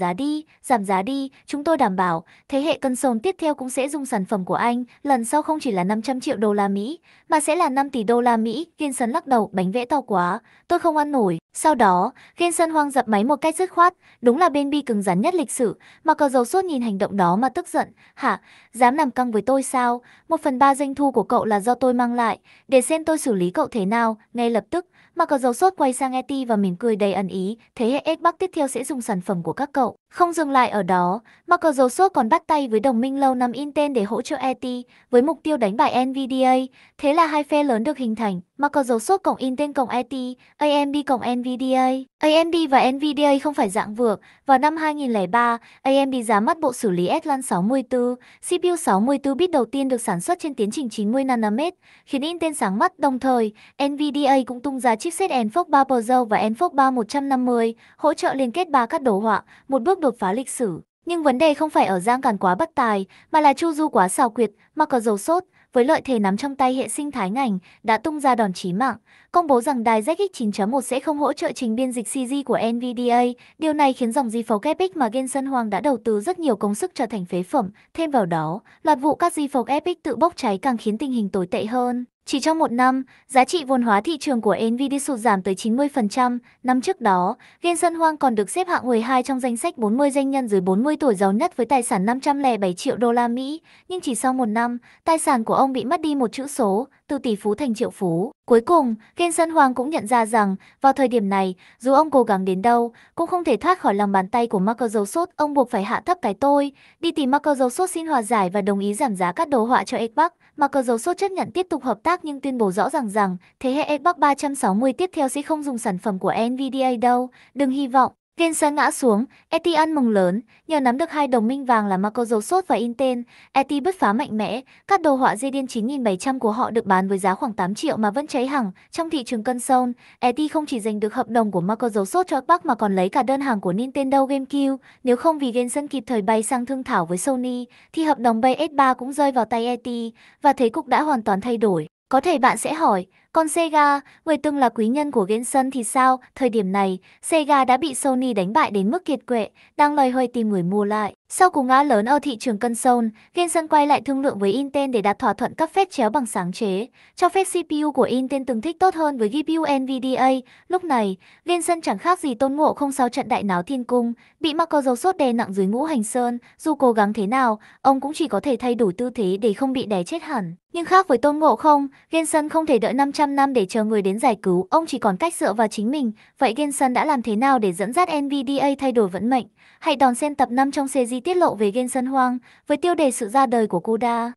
giá đi, chúng tôi đảm bảo, thế hệ console tiếp theo cũng sẽ dùng sản phẩm của anh, lần sau không chỉ là 500 triệu đô la Mỹ, mà sẽ là 5 tỷ đô la Mỹ. Genshin lắc đầu, bánh vẽ to quá, tôi không ăn nổi. Sau đó, Genshin Huang dập máy một cách dứt khoát, đúng là bên bi cứng rắn nhất lịch sử. Microsoft nhìn hành động đó mà tức giận, hả, dám làm căng với tôi sao? 1/3 doanh thu của cậu là do tôi mang lại, để xem tôi xử lý cậu thế nào. Ngay lập tức, Microsoft quay sang ET và mỉm cười đầy ẩn ý, thế hệ Xbox tiếp theo sẽ dùng sản phẩm của các cậu. Không dừng lại ở đó, Microsoft còn bắt tay với đồng minh lâu năm Intel để hỗ trợ ET, với mục tiêu đánh bại Nvidia. Thế là hai phe lớn được hình thành, Microsoft cộng Intel cộng ET, AMD cộng Nvidia. AMD và Nvidia không phải dạng vừa. Vào năm 2003, AMD ra mắt bộ xử lý Athlon 64, CPU 64 bit đầu tiên được sản xuất trên tiến trình 90 nanomet, khiến Intel sáng mắt. Đồng thời, Nvidia cũng tung ra chipset Enfox 3 Pro và Enfox 3 150, hỗ trợ liên kết ba các đồ họa, một bước đột phá lịch sử. Nhưng vấn đề không phải ở Giang Càn quá bất tài, mà là Chu Du quá xảo quyệt. Microsoft, với lợi thế nắm trong tay hệ sinh thái ngành, đã tung ra đòn chí mạng, công bố rằng DirectX 9.1 sẽ không hỗ trợ trình biên dịch CG của Nvidia. Điều này khiến dòng GeForce FX mà Genshin Huang đã đầu tư rất nhiều công sức trở thành phế phẩm. Thêm vào đó, loạt vụ các GeForce FX tự bốc cháy càng khiến tình hình tồi tệ hơn. Chỉ trong một năm, giá trị vốn hóa thị trường của Nvidia sụt giảm tới 90%. Năm trước đó, Genshin Huang còn được xếp hạng 12 trong danh sách 40 doanh nhân dưới 40 tuổi giàu nhất với tài sản 507 triệu đô la Mỹ. Nhưng chỉ sau một năm, tài sản của ông bị mất đi một chữ số, từ tỷ phú thành triệu phú. Cuối cùng, Genshin Huang cũng nhận ra rằng, vào thời điểm này, dù ông cố gắng đến đâu, cũng không thể thoát khỏi lòng bàn tay của Microsoft. Ông buộc phải hạ thấp cái tôi, đi tìm Microsoft xin hòa giải và đồng ý giảm giá các đồ họa cho Xbox. Microsoft chấp nhận tiếp tục hợp tác nhưng tuyên bố rõ ràng rằng thế hệ Xbox 360 tiếp theo sẽ không dùng sản phẩm của Nvidia đâu, đừng hy vọng. Genshin ngã xuống, ET ăn mừng lớn, nhờ nắm được hai đồng minh vàng là Microsoft và Intel, ET bứt phá mạnh mẽ, các đồ họa Radeon 9700 của họ được bán với giá khoảng 8 triệu mà vẫn cháy hàng. Trong thị trường console, ET không chỉ giành được hợp đồng của Microsoft cho Xbox mà còn lấy cả đơn hàng của Nintendo GameCube, nếu không vì Genshin kịp thời bay sang thương thảo với Sony, thì hợp đồng PS3 cũng rơi vào tay ET, và thế cục đã hoàn toàn thay đổi. Có thể bạn sẽ hỏi, còn Sega, người từng là quý nhân của Genshin thì sao? Thời điểm này, Sega đã bị Sony đánh bại đến mức kiệt quệ, đang loay hoay tìm người mua lại. Sau cú ngã lớn ở thị trường console, Genshin quay lại thương lượng với Intel để đạt thỏa thuận cấp phép chéo bằng sáng chế, cho phép CPU của Intel từng thích tốt hơn với GPU Nvidia. Lúc này, Genshin chẳng khác gì Tôn Ngộ không sau trận đại náo thiên cung, bị Microsoft đè nặng dưới Ngũ Hành Sơn. Dù cố gắng thế nào, ông cũng chỉ có thể thay đổi tư thế để không bị đè chết hẳn. Nhưng khác với Tôn Ngộ không, Genshin không thể đợi 500 năm để chờ người đến giải cứu, ông chỉ còn cách dựa vào chính mình. Vậy Genshin đã làm thế nào để dẫn dắt Nvidia thay đổi vận mệnh? Hãy đón xem tập 5 trong series tiết lộ về Genshin Huang, với tiêu đề sự ra đời của CUDA.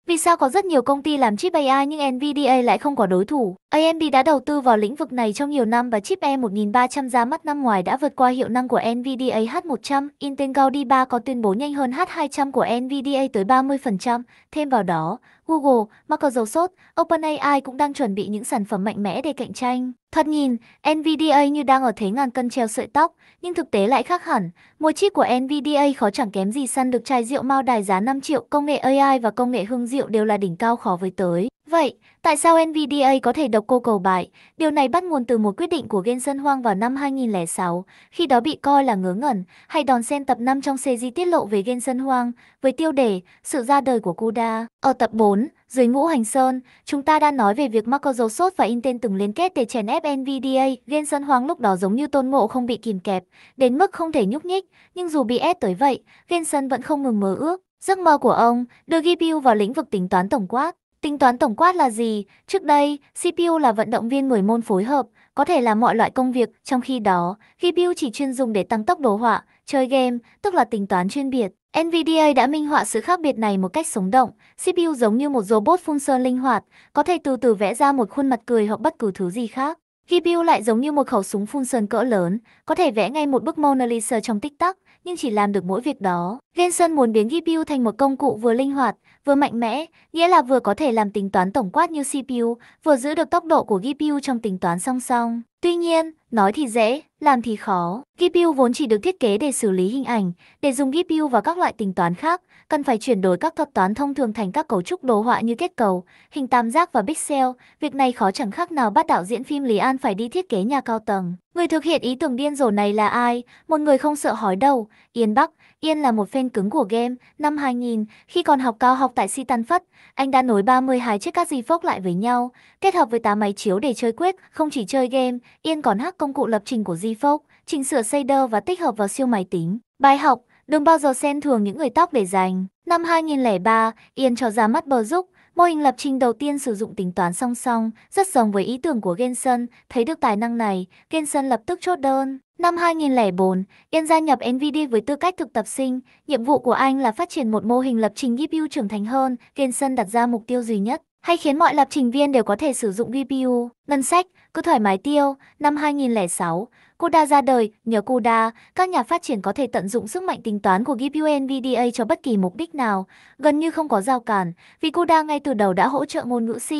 Vì sao có rất nhiều công ty làm chip AI nhưng Nvidia lại không có đối thủ? AMD đã đầu tư vào lĩnh vực này trong nhiều năm và chip E1300 ra mắt năm ngoài đã vượt qua hiệu năng của Nvidia H100. Intel Gaudi 3 có tuyên bố nhanh hơn H200 của Nvidia tới 30%. Thêm vào đó, Google, Microsoft, OpenAI cũng đang chuẩn bị những sản phẩm mạnh mẽ để cạnh tranh. Thoạt nhìn, Nvidia như đang ở thế ngàn cân treo sợi tóc, nhưng thực tế lại khác hẳn. Mỗi chip của Nvidia khó chẳng kém gì săn được chai rượu Mao Đài giá 5 triệu, công nghệ AI và công nghệ hương rượu đều là đỉnh cao khó với tới. Vậy, tại sao Nvidia có thể độc cô cầu bại? Điều này bắt nguồn từ một quyết định của Jensen Huang vào năm 2006, khi đó bị coi là ngớ ngẩn. Hãy đón xem tập 5 trong series tiết lộ về Jensen Huang, với tiêu đề Sự ra đời của CUDA. Ở tập 4, dưới ngũ hành sơn, chúng ta đã nói về việc Microsoft và Intel từng liên kết để chèn ép Nvidia. Jensen Huang lúc đó giống như Tôn Ngộ không bị kìm kẹp, đến mức không thể nhúc nhích, nhưng dù bị ép tới vậy, Jensen vẫn không ngừng mơ ước. Giấc mơ của ông đưa GPU vào lĩnh vực tính toán tổng quát. Tính toán tổng quát là gì? Trước đây, CPU là vận động viên 10 môn phối hợp, có thể làm mọi loại công việc, trong khi đó, GPU chỉ chuyên dùng để tăng tốc đồ họa, chơi game, tức là tính toán chuyên biệt. Nvidia đã minh họa sự khác biệt này một cách sống động. CPU giống như một robot phun sơn linh hoạt, có thể từ từ vẽ ra một khuôn mặt cười hoặc bất cứ thứ gì khác. GPU lại giống như một khẩu súng phun sơn cỡ lớn, có thể vẽ ngay một bức Mona Lisa trong tích tắc, nhưng chỉ làm được mỗi việc đó. Jensen muốn biến GPU thành một công cụ vừa linh hoạt, vừa mạnh mẽ, nghĩa là vừa có thể làm tính toán tổng quát như CPU, vừa giữ được tốc độ của GPU trong tính toán song song. Tuy nhiên, nói thì dễ, làm thì khó. GPU vốn chỉ được thiết kế để xử lý hình ảnh, để dùng GPU vào các loại tính toán khác, cần phải chuyển đổi các thuật toán thông thường thành các cấu trúc đồ họa như kết cấu, hình tam giác và pixel. Việc này khó chẳng khác nào bắt đạo diễn phim Lý An phải đi thiết kế nhà cao tầng. Người thực hiện ý tưởng điên rồ này là ai? Một người không sợ hói đầu, Yên Bắc. Yên là một fan cứng của game. Năm 2000, khi còn học cao học tại Stanford, anh đã nối 32 chiếc card GeForce lại với nhau, kết hợp với 8 máy chiếu để chơi Quake. Không chỉ chơi game, Yên còn hack công cụ lập trình của GeForce, chỉnh sửa shader và tích hợp vào siêu máy tính. Bài học: đừng bao giờ xem thường những người tóc để dành. Năm 2003, Yên cho ra mắt Berzook, mô hình lập trình đầu tiên sử dụng tính toán song song, rất giống với ý tưởng của Jensen. Thấy được tài năng này, Jensen lập tức chốt đơn. Năm 2004, Yên gia nhập Nvidia với tư cách thực tập sinh. Nhiệm vụ của anh là phát triển một mô hình lập trình GPU trưởng thành hơn. Jensen đặt ra mục tiêu duy nhất: hay khiến mọi lập trình viên đều có thể sử dụng GPU. Ngân sách, cứ thoải mái tiêu. Năm 2006, CUDA ra đời. Nhờ CUDA, các nhà phát triển có thể tận dụng sức mạnh tính toán của GPU Nvidia cho bất kỳ mục đích nào, gần như không có rào cản. Vì CUDA ngay từ đầu đã hỗ trợ ngôn ngữ C,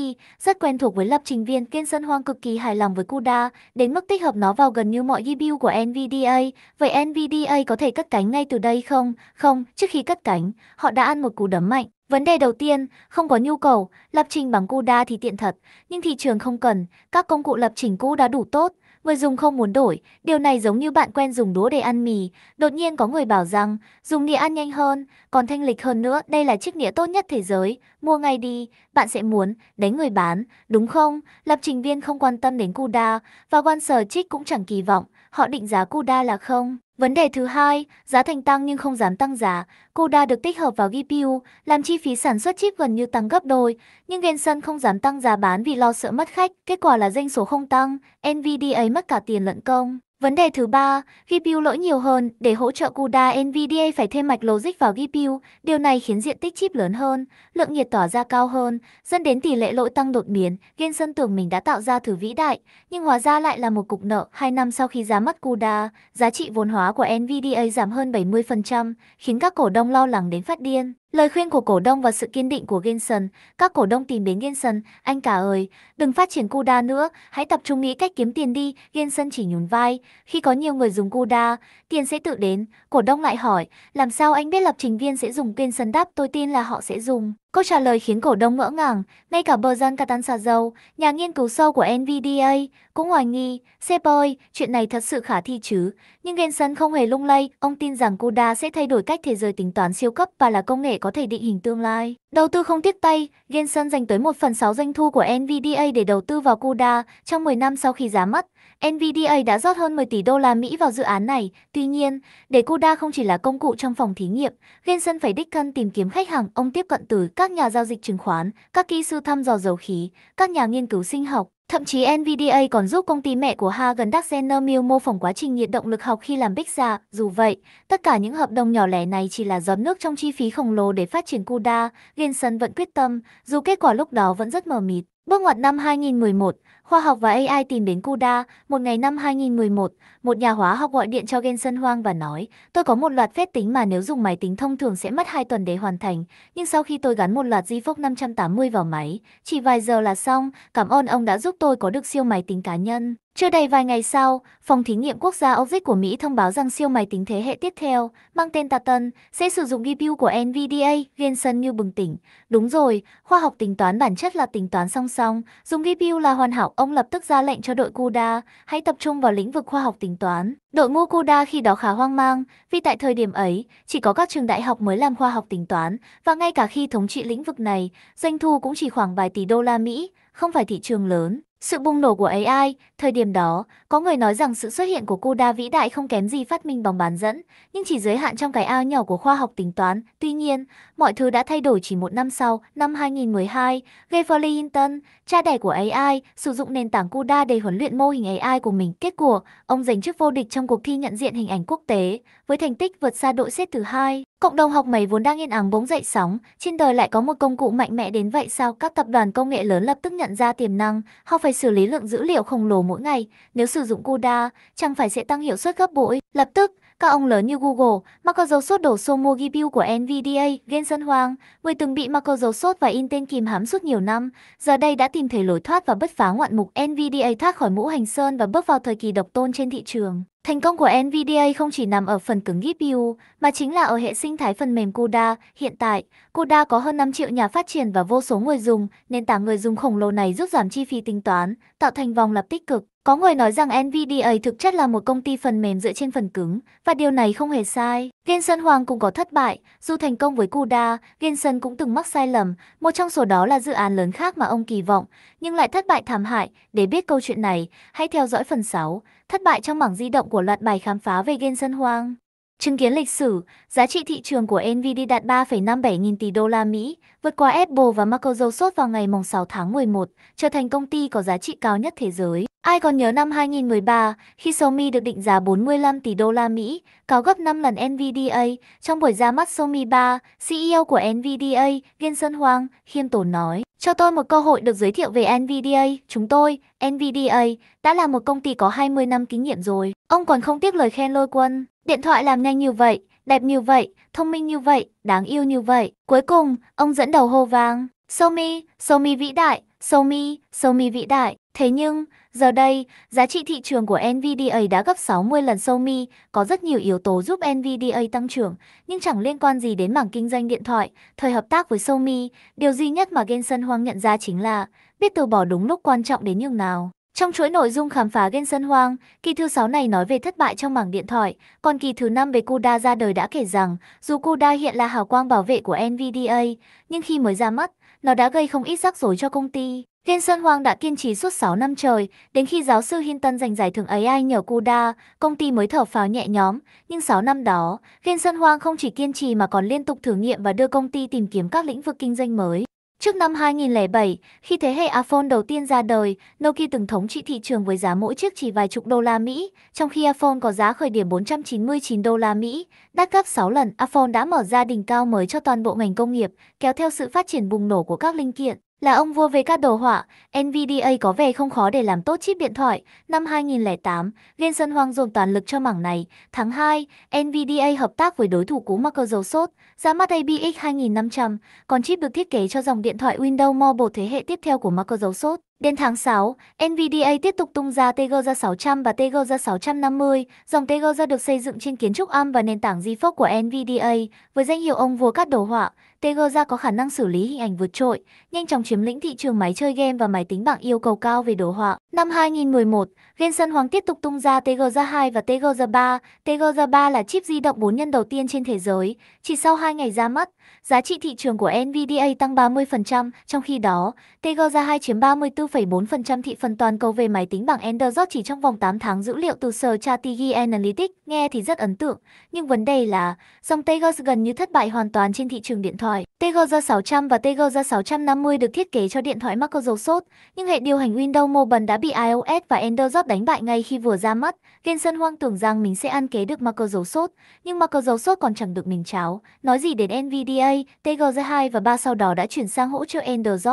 rất quen thuộc với lập trình viên. Jensen Huang cực kỳ hài lòng với CUDA, đến mức tích hợp nó vào gần như mọi GPU của Nvidia. Vậy Nvidia có thể cất cánh ngay từ đây không? Không, trước khi cất cánh, họ đã ăn một cú đấm mạnh. Vấn đề đầu tiên, không có nhu cầu, lập trình bằng CUDA thì tiện thật, nhưng thị trường không cần, các công cụ lập trình cũ đã đủ tốt, người dùng không muốn đổi. Điều này giống như bạn quen dùng đũa để ăn mì, đột nhiên có người bảo rằng dùng đĩa ăn nhanh hơn, còn thanh lịch hơn nữa, đây là chiếc đĩa tốt nhất thế giới, mua ngay đi. Bạn sẽ muốn đánh người bán, đúng không? Lập trình viên không quan tâm đến CUDA, và OneSearch cũng chẳng kỳ vọng, họ định giá CUDA là không. Vấn đề thứ hai, giá thành tăng nhưng không dám tăng giá. CUDA được tích hợp vào GPU, làm chi phí sản xuất chip gần như tăng gấp đôi, nhưng Jensen không dám tăng giá bán vì lo sợ mất khách, kết quả là doanh số không tăng, Nvidia mất cả tiền lẫn công. Vấn đề thứ ba, GPU lỗi nhiều hơn, để hỗ trợ CUDA Nvidia phải thêm mạch logic vào GPU, điều này khiến diện tích chip lớn hơn, lượng nhiệt tỏa ra cao hơn, dẫn đến tỷ lệ lỗi tăng đột biến. Jensen tưởng mình đã tạo ra thứ vĩ đại, nhưng hóa ra lại là một cục nợ. 2 năm sau khi ra mắt CUDA, giá trị vốn hóa của Nvidia giảm hơn 70%, khiến các cổ đông lo lắng đến phát điên. Lời khuyên của cổ đông và sự kiên định của Jensen, các cổ đông tìm đến Jensen: anh cả ơi, đừng phát triển CUDA nữa, hãy tập trung nghĩ cách kiếm tiền đi. Jensen chỉ nhún vai: khi có nhiều người dùng CUDA, tiền sẽ tự đến. Cổ đông lại hỏi: làm sao anh biết lập trình viên sẽ dùng? Jensen đáp: tôi tin là họ sẽ dùng. Câu trả lời khiến cổ đông ngỡ ngàng, ngay cả Bertrand Catanzaro, nhà nghiên cứu sâu của Nvidia, cũng hoài nghi. Sếp ơi, chuyện này thật sự khả thi chứ? Nhưng Jensen không hề lung lay, ông tin rằng CUDA sẽ thay đổi cách thế giới tính toán siêu cấp và là công nghệ có thể định hình tương lai. Đầu tư không tiếc tay, Jensen dành tới 1/6 doanh thu của Nvidia để đầu tư vào CUDA. Trong 10 năm sau khi ra mắt, Nvidia đã rót hơn 10 tỷ đô la Mỹ vào dự án này. Tuy nhiên, để CUDA không chỉ là công cụ trong phòng thí nghiệm, Jensen phải đích thân tìm kiếm khách hàng. Ông tiếp cận từ các nhà giao dịch chứng khoán, các kỹ sư thăm dò dầu khí, các nhà nghiên cứu sinh học. Thậm chí Nvidia còn giúp công ty mẹ của Hagen Dazs Mill mô phỏng quá trình nhiệt động lực học khi làm pizza. Dù vậy, tất cả những hợp đồng nhỏ lẻ này chỉ là giọt nước trong chi phí khổng lồ để phát triển CUDA. Jensen vẫn quyết tâm, dù kết quả lúc đó vẫn rất mờ mịt. Bước ngoặt năm 2011, Khoa học và AI tìm đến CUDA. Một ngày năm 2011, một nhà hóa học gọi điện cho Jensen Huang và nói, tôi có một loạt phép tính mà nếu dùng máy tính thông thường sẽ mất 2 tuần để hoàn thành. Nhưng sau khi tôi gắn một loạt GeForce 580 vào máy, chỉ vài giờ là xong. Cảm ơn ông đã giúp tôi có được siêu máy tính cá nhân. Chưa đầy vài ngày sau, Phòng Thí nghiệm Quốc gia Oxford của Mỹ thông báo rằng siêu máy tính thế hệ tiếp theo, mang tên Titan, sẽ sử dụng GPU của NVIDIA. Jensen như bừng tỉnh. Đúng rồi, khoa học tính toán bản chất là tính toán song song, dùng GPU là hoàn hảo. Ông lập tức ra lệnh cho đội CUDA, hãy tập trung vào lĩnh vực khoa học tính toán. Đội ngũ CUDA khi đó khá hoang mang, vì tại thời điểm ấy, chỉ có các trường đại học mới làm khoa học tính toán, và ngay cả khi thống trị lĩnh vực này, doanh thu cũng chỉ khoảng vài tỷ đô la Mỹ, không phải thị trường lớn. Sự bùng nổ của AI, thời điểm đó, có người nói rằng sự xuất hiện của CUDA vĩ đại không kém gì phát minh bóng bán dẫn, nhưng chỉ giới hạn trong cái ao nhỏ của khoa học tính toán. Tuy nhiên, mọi thứ đã thay đổi chỉ một năm sau, năm 2012, Jeffrey Hinton, cha đẻ của AI, sử dụng nền tảng CUDA để huấn luyện mô hình AI của mình. Kết quả, ông giành chức vô địch trong cuộc thi nhận diện hình ảnh quốc tế, với thành tích vượt xa đội xếp thứ hai. Cộng đồng học máy vốn đang yên ắng bỗng dậy sóng, trên đời lại có một công cụ mạnh mẽ đến vậy sao? Các tập đoàn công nghệ lớn lập tức nhận ra tiềm năng, họ phải xử lý lượng dữ liệu khổng lồ mỗi ngày. Nếu sử dụng CUDA, chẳng phải sẽ tăng hiệu suất gấp bội. Lập tức, các ông lớn như Google, Microsoft đổ xô mua GPU của NVIDIA. Jensen Huang, người từng bị Microsoft và Intel kìm hãm suốt nhiều năm, giờ đây đã tìm thấy lối thoát và bứt phá ngoạn mục. NVIDIA thoát khỏi mũ hành sơn và bước vào thời kỳ độc tôn trên thị trường. Thành công của NVIDIA không chỉ nằm ở phần cứng GPU, mà chính là ở hệ sinh thái phần mềm CUDA. Hiện tại, CUDA có hơn 5 triệu nhà phát triển và vô số người dùng. Nền tảng người dùng khổng lồ này giúp giảm chi phí tính toán, tạo thành vòng lặp tích cực. Có người nói rằng NVIDIA thực chất là một công ty phần mềm dựa trên phần cứng, và điều này không hề sai. Jensen Huang cũng có thất bại. Dù thành công với CUDA, Jensen cũng từng mắc sai lầm. Một trong số đó là dự án lớn khác mà ông kỳ vọng, nhưng lại thất bại thảm hại. Để biết câu chuyện này, hãy theo dõi phần 6. Thất bại trong mảng di động của loạt bài khám phá về Jensen Huang. Chứng kiến lịch sử, giá trị thị trường của NVIDIA đạt 3,57 nghìn tỷ đô la Mỹ, vượt qua Apple và Microsoft vào ngày 6 tháng 11, trở thành công ty có giá trị cao nhất thế giới. Ai còn nhớ năm 2013, khi Xiaomi được định giá 45 tỷ đô la Mỹ, cao gấp 5 lần NVIDIA. Trong buổi ra mắt Xiaomi 3, CEO của NVIDIA, Jensen Huang, khiêm tốn nói, cho tôi một cơ hội được giới thiệu về NVIDIA. Chúng tôi, NVIDIA, đã là một công ty có 20 năm kinh nghiệm rồi. Ông còn không tiếc lời khen lôi quân. Điện thoại làm nhanh như vậy, đẹp như vậy, thông minh như vậy, đáng yêu như vậy. Cuối cùng, ông dẫn đầu hô vang, Xiaomi, Xiaomi vĩ đại, Xiaomi, Xiaomi vĩ đại. Thế nhưng, giờ đây, giá trị thị trường của NVIDIA đã gấp 60 lần Xiaomi. Có rất nhiều yếu tố giúp NVIDIA tăng trưởng, nhưng chẳng liên quan gì đến mảng kinh doanh điện thoại. Thời hợp tác với Xiaomi, điều duy nhất mà Jensen Huang nhận ra chính là biết từ bỏ đúng lúc quan trọng đến nhường nào. Trong chuỗi nội dung khám phá Jensen Huang, kỳ thứ 6 này nói về thất bại trong mảng điện thoại, còn kỳ thứ 5 về CUDA ra đời đã kể rằng, dù CUDA hiện là hào quang bảo vệ của NVIDIA, nhưng khi mới ra mắt, nó đã gây không ít rắc rối cho công ty. Jensen Huang đã kiên trì suốt 6 năm trời, đến khi giáo sư Hinton giành giải thưởng AI nhờ CUDA, công ty mới thở phào nhẹ nhõm. Nhưng 6 năm đó, Jensen Huang không chỉ kiên trì mà còn liên tục thử nghiệm và đưa công ty tìm kiếm các lĩnh vực kinh doanh mới. Trước năm 2007, khi thế hệ iPhone đầu tiên ra đời, Nokia từng thống trị thị trường với giá mỗi chiếc chỉ vài chục đô la Mỹ, trong khi iPhone có giá khởi điểm 499 đô la Mỹ, đắt gấp 6 lần. iPhone đã mở ra đỉnh cao mới cho toàn bộ ngành công nghiệp, kéo theo sự phát triển bùng nổ của các linh kiện. Là ông vua về các đồ họa, NVIDIA có vẻ không khó để làm tốt chip điện thoại. Năm 2008, Jensen Huang dồn toàn lực cho mảng này. Tháng 2, NVIDIA hợp tác với đối thủ cũ Microsoft, ra mắt ABX 2500, còn chip được thiết kế cho dòng điện thoại Windows Mobile thế hệ tiếp theo của Microsoft. Đến tháng 6, NVIDIA tiếp tục tung ra Tegra 600 và Tegra 650. Dòng Tegra được xây dựng trên kiến trúc ARM và nền tảng GeForce của NVIDIA, với danh hiệu ông vua các đồ họa. Tegra có khả năng xử lý hình ảnh vượt trội, nhanh chóng chiếm lĩnh thị trường máy chơi game và máy tính bảng yêu cầu cao về đồ họa. Năm 2011, Jensen Huang tiếp tục tung ra Tegra 2 và Tegra 3. Tegra 3 là chip di động 4 nhân đầu tiên trên thế giới. Chỉ sau 2 ngày ra mắt, giá trị thị trường của NVIDIA tăng 30%, trong khi đó, Tegra 2 chiếm 34,4% thị phần toàn cầu về máy tính bảng Android chỉ trong vòng 8 tháng. Dữ liệu từ Strategy Analytics nghe thì rất ấn tượng, nhưng vấn đề là dòng Tegra gần như thất bại hoàn toàn trên thị trường điện thoại. TGG 600 và TGG 650 được thiết kế cho điện thoại Microsoft, nhưng hệ điều hành Windows Mobile đã bị iOS và Android đánh bại ngay khi vừa ra mắt. Jensen Huang tưởng rằng mình sẽ ăn kế được Microsoft, nhưng Microsoft còn chẳng được mình cháo. Nói gì đến Nvidia, TGG 2 và 3 sau đó đã chuyển sang hỗ trợ Android,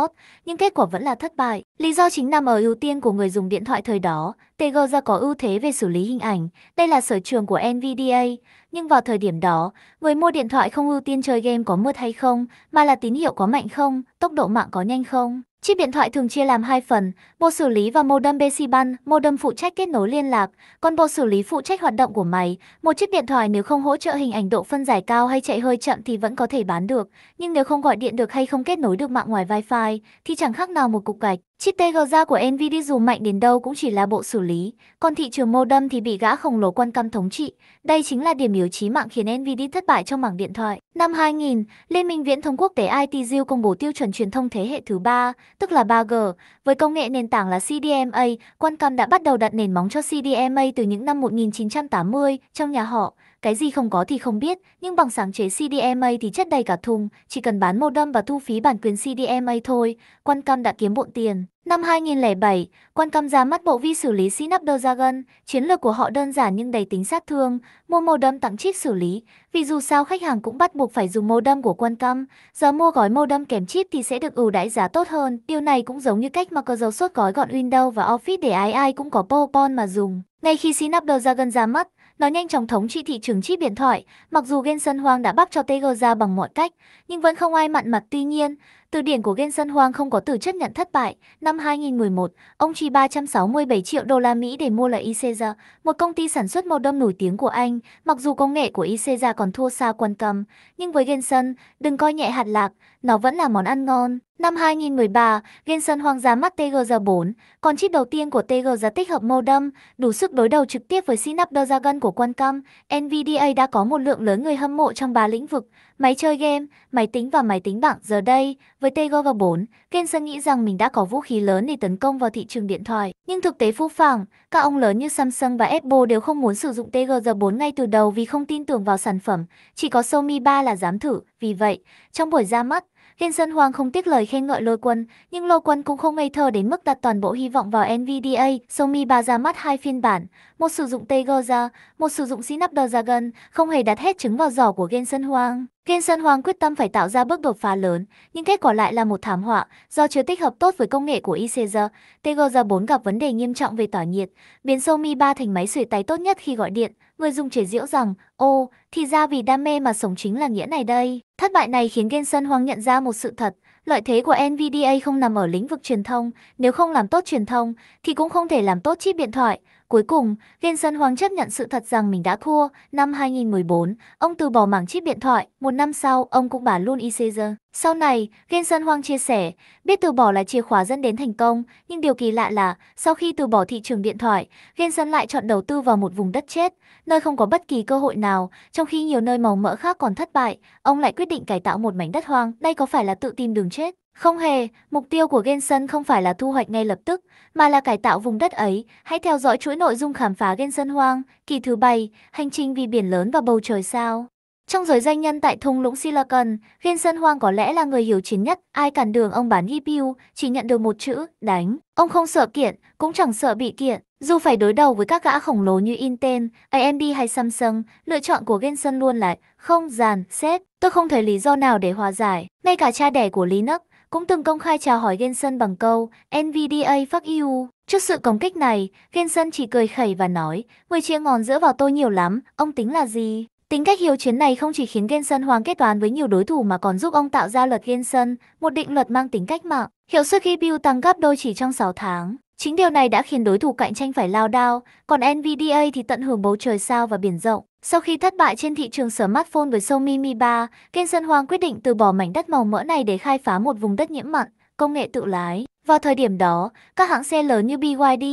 nhưng kết quả vẫn là thất bại. Lý do chính nằm ở ưu tiên của người dùng điện thoại thời đó. TGG có ưu thế về xử lý hình ảnh, đây là sở trường của Nvidia, nhưng vào thời điểm đó, người mua điện thoại không ưu tiên chơi game có mượt hay không, mà là tín hiệu có mạnh không, tốc độ mạng có nhanh không. Chip điện thoại thường chia làm hai phần, bộ xử lý và modem baseband. Modem phụ trách kết nối liên lạc, còn bộ xử lý phụ trách hoạt động của máy. Một chiếc điện thoại nếu không hỗ trợ hình ảnh độ phân giải cao hay chạy hơi chậm thì vẫn có thể bán được, nhưng nếu không gọi điện được hay không kết nối được mạng ngoài Wi-Fi thì chẳng khác nào một cục gạch. Chip TGA của Nvidia dù mạnh đến đâu cũng chỉ là bộ xử lý, còn thị trường modem thì bị gã khổng lồ Qualcomm thống trị. Đây chính là điểm yếu chí mạng khiến Nvidia thất bại trong mảng điện thoại. Năm 2000, Liên minh Viễn thông quốc tế ITU công bố tiêu chuẩn truyền thông thế hệ thứ 3, tức là 3G. Với công nghệ nền tảng là CDMA, Qualcomm đã bắt đầu đặt nền móng cho CDMA từ những năm 1980 trong nhà họ. Cái gì không có thì không biết, nhưng bằng sáng chế CDMA thì chất đầy cả thùng, chỉ cần bán modem và thu phí bản quyền CDMA thôi, Qualcomm đã kiếm bộn tiền. Năm 2007, Qualcomm ra mắt bộ vi xử lý Snapdragon, chiến lược của họ đơn giản nhưng đầy tính sát thương, mua modem tặng chip xử lý, vì dù sao khách hàng cũng bắt buộc phải dùng modem của Qualcomm, giờ mua gói modem kèm chip thì sẽ được ưu đãi giá tốt hơn, điều này cũng giống như cách Microsoft gói gọn Windows và Office để ai ai cũng có PowerPoint mà dùng. Ngay khi Snapdragon ra mắt, nó nhanh chóng thống trị thị trường chip điện thoại, mặc dù Jensen Huang đã bắp cho TGA bằng mọi cách, nhưng vẫn không ai mặn mặt. Tuy nhiên, từ điển của Jensen Huang không có từ chấp nhận thất bại. Năm 2011, ông chi 367 triệu đô la Mỹ để mua lại Iceza, một công ty sản xuất modem nổi tiếng của Anh. Mặc dù công nghệ của Iceza còn thua xa Qualcomm, nhưng với Jensen, đừng coi nhẹ hạt lạc, nó vẫn là món ăn ngon. Năm 2013, Jensen Huang ra mắt TGA 4, con chip đầu tiên của TGA tích hợp modem, đủ sức đối đầu trực tiếp với Snapdragon của Qualcomm. Nvidia đã có một lượng lớn người hâm mộ trong 3 lĩnh vực: máy chơi game, máy tính và máy tính bảng. Giờ đây, với TGA 4, Jensen nghĩ rằng mình đã có vũ khí lớn để tấn công vào thị trường điện thoại. Nhưng thực tế phũ phàng, các ông lớn như Samsung và Apple đều không muốn sử dụng TGA 4 ngay từ đầu vì không tin tưởng vào sản phẩm, chỉ có Xiaomi 3 là dám thử. Vì vậy, trong buổi ra mắt, Jensen Huang không tiếc lời khen ngợi Lôi Quân, nhưng Lôi Quân cũng không ngây thơ đến mức đặt toàn bộ hy vọng vào Nvidia. Xiaomi 3 ra mắt hai phiên bản, một sử dụng TGA, một sử dụng Snapdragon, không hề đặt hết trứng vào giỏ của Jensen Huang. Jensen Huang quyết tâm phải tạo ra bước đột phá lớn, nhưng kết quả lại là một thảm họa do chưa tích hợp tốt với công nghệ của Iceza. TGA 4 gặp vấn đề nghiêm trọng về tỏa nhiệt, biến Xiaomi 3 thành máy sưởi tay tốt nhất khi gọi điện. Người dùng chế giễu rằng, ô, thì ra vì đam mê mà sống chính là nghĩa này đây. Thất bại này khiến Jensen Huang nhận ra một sự thật, lợi thế của Nvidia không nằm ở lĩnh vực truyền thông, nếu không làm tốt truyền thông thì cũng không thể làm tốt chip điện thoại. Cuối cùng, Jensen Huang chấp nhận sự thật rằng mình đã thua. Năm 2014, ông từ bỏ mảng chip điện thoại, một năm sau, ông cũng bán luôn Iceza. Sau này, Jensen Huang chia sẻ, biết từ bỏ là chìa khóa dẫn đến thành công, nhưng điều kỳ lạ là, sau khi từ bỏ thị trường điện thoại, Jensen lại chọn đầu tư vào một vùng đất chết, nơi không có bất kỳ cơ hội nào, trong khi nhiều nơi màu mỡ khác còn thất bại, ông lại quyết định cải tạo một mảnh đất hoang. Đây có phải là tự tìm đường chết? Không hề, mục tiêu của Jensen không phải là thu hoạch ngay lập tức, mà là cải tạo vùng đất ấy. Hãy theo dõi chuỗi nội dung khám phá Jensen Huang, kỳ thứ 7, hành trình vì biển lớn và bầu trời sao. Trong giới doanh nhân tại thung lũng Silicon, Jensen Huang có lẽ là người hiếu chiến nhất. Ai cản đường ông bán GPU, chỉ nhận được một chữ, đánh. Ông không sợ kiện, cũng chẳng sợ bị kiện. Dù phải đối đầu với các gã khổng lồ như Intel, AMD hay Samsung, lựa chọn của Jensen luôn là không dàn xếp. Tôi không thấy lý do nào để hòa giải. Ngay cả cha đẻ của Linux cũng từng công khai chào hỏi Jensen bằng câu Nvidia fuck you. Trước sự công kích này, Jensen chỉ cười khẩy và nói, người chia ngòn giữa vào tôi nhiều lắm, ông tính là gì? Tính cách hiếu chiến này không chỉ khiến Jensen Huang kết toán với nhiều đối thủ mà còn giúp ông tạo ra luật Jensen, một định luật mang tính cách mạng. Hiệu suất GPU tăng gấp đôi chỉ trong 6 tháng. Chính điều này đã khiến đối thủ cạnh tranh phải lao đao, còn Nvidia thì tận hưởng bầu trời sao và biển rộng. Sau khi thất bại trên thị trường smartphone với Xiaomi Mi 3, Jensen Huang quyết định từ bỏ mảnh đất màu mỡ này để khai phá một vùng đất nhiễm mặn, công nghệ tự lái. Vào thời điểm đó, các hãng xe lớn như BYD,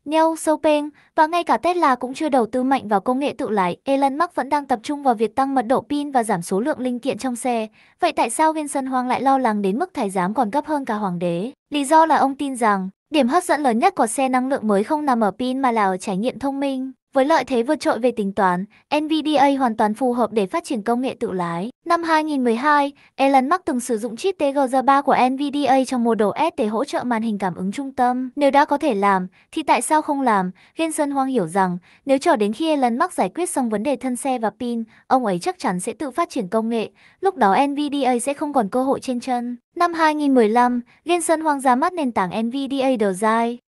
NIO, Xpeng và ngay cả Tesla cũng chưa đầu tư mạnh vào công nghệ tự lái. Elon Musk vẫn đang tập trung vào việc tăng mật độ pin và giảm số lượng linh kiện trong xe. Vậy tại sao Jensen Huang lại lo lắng đến mức thái giám còn gấp hơn cả hoàng đế? Lý do là ông tin rằng điểm hấp dẫn lớn nhất của xe năng lượng mới không nằm ở pin mà là ở trải nghiệm thông minh. Với lợi thế vượt trội về tính toán, NVDA hoàn toàn phù hợp để phát triển công nghệ tự lái. Năm 2012, Elon Musk từng sử dụng chip TGZ3 của NVDA trong Model S để hỗ trợ màn hình cảm ứng trung tâm. Nếu đã có thể làm, thì tại sao không làm? Jensen Huang hiểu rằng, nếu chờ đến khi Elon Musk giải quyết xong vấn đề thân xe và pin, ông ấy chắc chắn sẽ tự phát triển công nghệ. Lúc đó NVDA sẽ không còn cơ hội trên chân. Năm 2015, Jensen Huang ra mắt nền tảng NVDA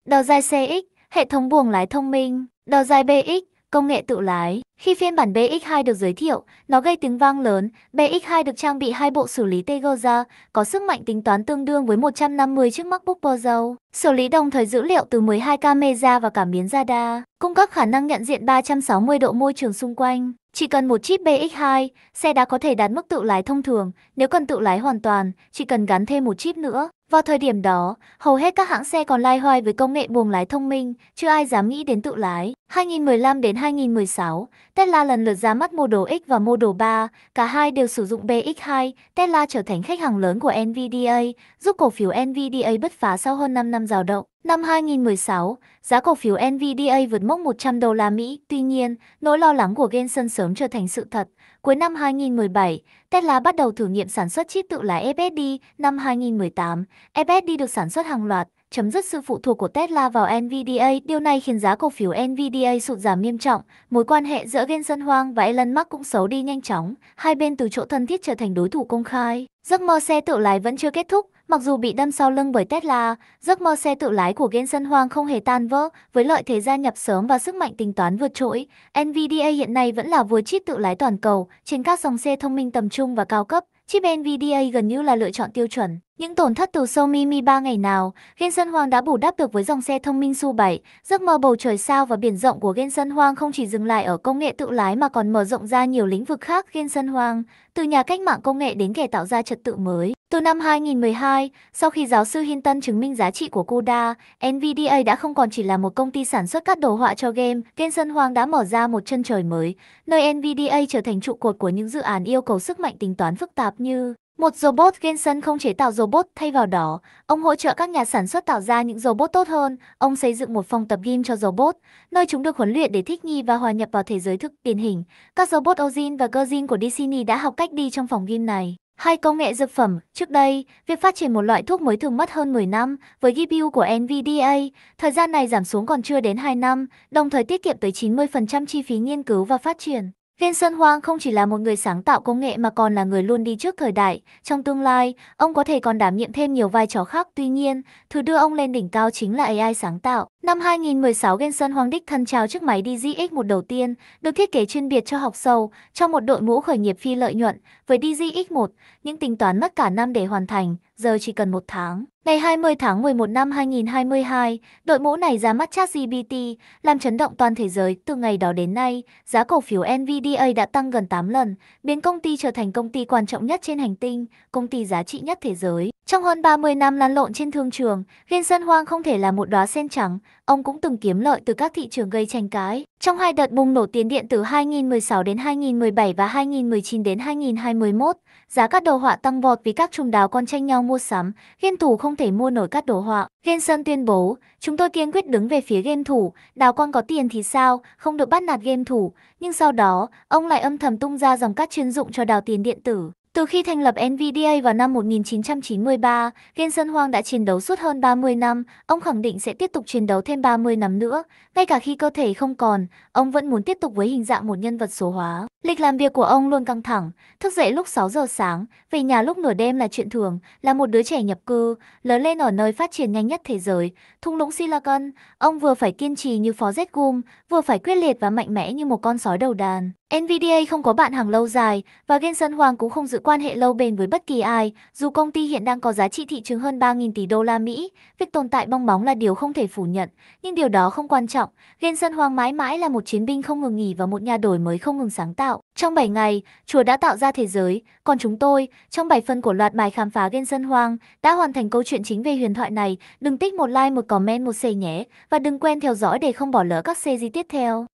Drive CX, hệ thống buồng lái thông minh. Drive BX, công nghệ tự lái. Khi phiên bản BX2 được giới thiệu, nó gây tiếng vang lớn. BX2 được trang bị hai bộ xử lý TGZ, có sức mạnh tính toán tương đương với 150 chiếc MacBook Pro. Xử lý đồng thời dữ liệu từ 12 camera và cảm biến radar, cung cấp khả năng nhận diện 360 độ môi trường xung quanh. Chỉ cần một chip BX2, xe đã có thể đạt mức tự lái thông thường. Nếu cần tự lái hoàn toàn, chỉ cần gắn thêm một chip nữa. Vào thời điểm đó, hầu hết các hãng xe còn loay hoay với công nghệ buồng lái thông minh, chưa ai dám nghĩ đến tự lái. 2015 đến 2016, Tesla lần lượt ra mắt Model X và Model 3, cả hai đều sử dụng BX2. Tesla trở thành khách hàng lớn của NVDA, giúp cổ phiếu NVDA bứt phá sau hơn 5 năm dao động. Năm 2016, giá cổ phiếu NVDA vượt mốc 100 đô la Mỹ. Tuy nhiên, nỗi lo lắng của Jensen sớm trở thành sự thật. Cuối năm 2017, Tesla bắt đầu thử nghiệm sản xuất chip tự lái FSD. Năm 2018, FSD được sản xuất hàng loạt, chấm dứt sự phụ thuộc của Tesla vào NVDA. Điều này khiến giá cổ phiếu NVDA sụt giảm nghiêm trọng. Mối quan hệ giữa Jensen Huang và Elon Musk cũng xấu đi nhanh chóng. Hai bên từ chỗ thân thiết trở thành đối thủ công khai. Giấc mơ xe tự lái vẫn chưa kết thúc. Mặc dù bị đâm sau lưng bởi Tesla, giấc mơ xe tự lái của Jensen Huang không hề tan vỡ. Với lợi thế gia nhập sớm và sức mạnh tính toán vượt trội, NVDA hiện nay vẫn là vua chip tự lái toàn cầu trên các dòng xe thông minh tầm trung và cao cấp. Chip NVDA gần như là lựa chọn tiêu chuẩn. Những tổn thất từ Xiaomi Mi 3 ngày nào, Jensen Huang đã bù đắp được với dòng xe thông minh Su7. Giấc mơ bầu trời sao và biển rộng của Jensen Huang không chỉ dừng lại ở công nghệ tự lái mà còn mở rộng ra nhiều lĩnh vực khác. Jensen Huang, từ nhà cách mạng công nghệ đến kẻ tạo ra trật tự mới. Từ năm 2012, sau khi giáo sư Hinton chứng minh giá trị của CUDA, NVDA đã không còn chỉ là một công ty sản xuất các đồ họa cho game. Jensen Huang đã mở ra một chân trời mới, nơi NVDA trở thành trụ cột của những dự án yêu cầu sức mạnh tính toán phức tạp như một robot. Jensen không chế tạo robot, thay vào đó, ông hỗ trợ các nhà sản xuất tạo ra những robot tốt hơn. Ông xây dựng một phòng tập gym cho robot, nơi chúng được huấn luyện để thích nghi và hòa nhập vào thế giới thực. Điển hình, các robot Ozin và Gurjin của Disney đã học cách đi trong phòng gym này. Hay công nghệ dược phẩm, trước đây, việc phát triển một loại thuốc mới thường mất hơn 10 năm, với GPU của NVDA, thời gian này giảm xuống còn chưa đến 2 năm, đồng thời tiết kiệm tới 90% chi phí nghiên cứu và phát triển. Jensen Huang không chỉ là một người sáng tạo công nghệ mà còn là người luôn đi trước thời đại. Trong tương lai, ông có thể còn đảm nhiệm thêm nhiều vai trò khác. Tuy nhiên, thứ đưa ông lên đỉnh cao chính là AI sáng tạo. Năm 2016, Jensen Huang đích thân trao chiếc máy DGX-1 đầu tiên, được thiết kế chuyên biệt cho học sâu, cho một đội ngũ khởi nghiệp phi lợi nhuận. Với DGX-1, những tính toán mất cả năm để hoàn thành, giờ chỉ cần 1 tháng. Ngày 20 tháng 11 năm 2022, đội ngũ này ra mắt ChatGPT, làm chấn động toàn thế giới. Từ ngày đó đến nay, giá cổ phiếu NVDA đã tăng gần 8 lần, biến công ty trở thành công ty quan trọng nhất trên hành tinh, công ty giá trị nhất thế giới. Trong hơn 30 năm lăn lộn trên thương trường, Jensen Huang không thể là một đóa sen trắng, ông cũng từng kiếm lợi từ các thị trường gây tranh cãi. Trong hai đợt bùng nổ tiền điện từ 2016 đến 2017 và 2019 đến 2021, giá các đồ họa tăng vọt vì các trùm đào con tranh nhau mua sắm, game thủ không thể mua nổi các đồ họa. Jensen tuyên bố, chúng tôi kiên quyết đứng về phía game thủ, đào con có tiền thì sao, không được bắt nạt game thủ. Nhưng sau đó, ông lại âm thầm tung ra dòng cát chuyên dụng cho đào tiền điện tử. Từ khi thành lập NVDA vào năm 1993, Jensen Huang đã chiến đấu suốt hơn 30 năm, ông khẳng định sẽ tiếp tục chiến đấu thêm 30 năm nữa. Ngay cả khi cơ thể không còn, ông vẫn muốn tiếp tục với hình dạng một nhân vật số hóa. Lịch làm việc của ông luôn căng thẳng, thức dậy lúc 6 giờ sáng, về nhà lúc nửa đêm là chuyện thường. Là một đứa trẻ nhập cư, lớn lên ở nơi phát triển nhanh nhất thế giới, thung lũng Silicon, ông vừa phải kiên trì như Forrest Gump, vừa phải quyết liệt và mạnh mẽ như một con sói đầu đàn. NVDA không có bạn hàng lâu dài và Jensen Huang cũng không giữ quan hệ lâu bền với bất kỳ ai. Dù công ty hiện đang có giá trị thị trường hơn 3.000 tỷ đô la Mỹ, việc tồn tại bong bóng là điều không thể phủ nhận, nhưng điều đó không quan trọng. Jensen Huang mãi mãi là một chiến binh không ngừng nghỉ và một nhà đổi mới không ngừng sáng tạo. Trong 7 ngày, Chúa đã tạo ra thế giới, còn chúng tôi, trong 7 phần của loạt bài khám phá Jensen Huang, đã hoàn thành câu chuyện chính về huyền thoại này. Đừng tích một like, một comment, một share nhé, và đừng quên theo dõi để không bỏ lỡ các series tiếp theo.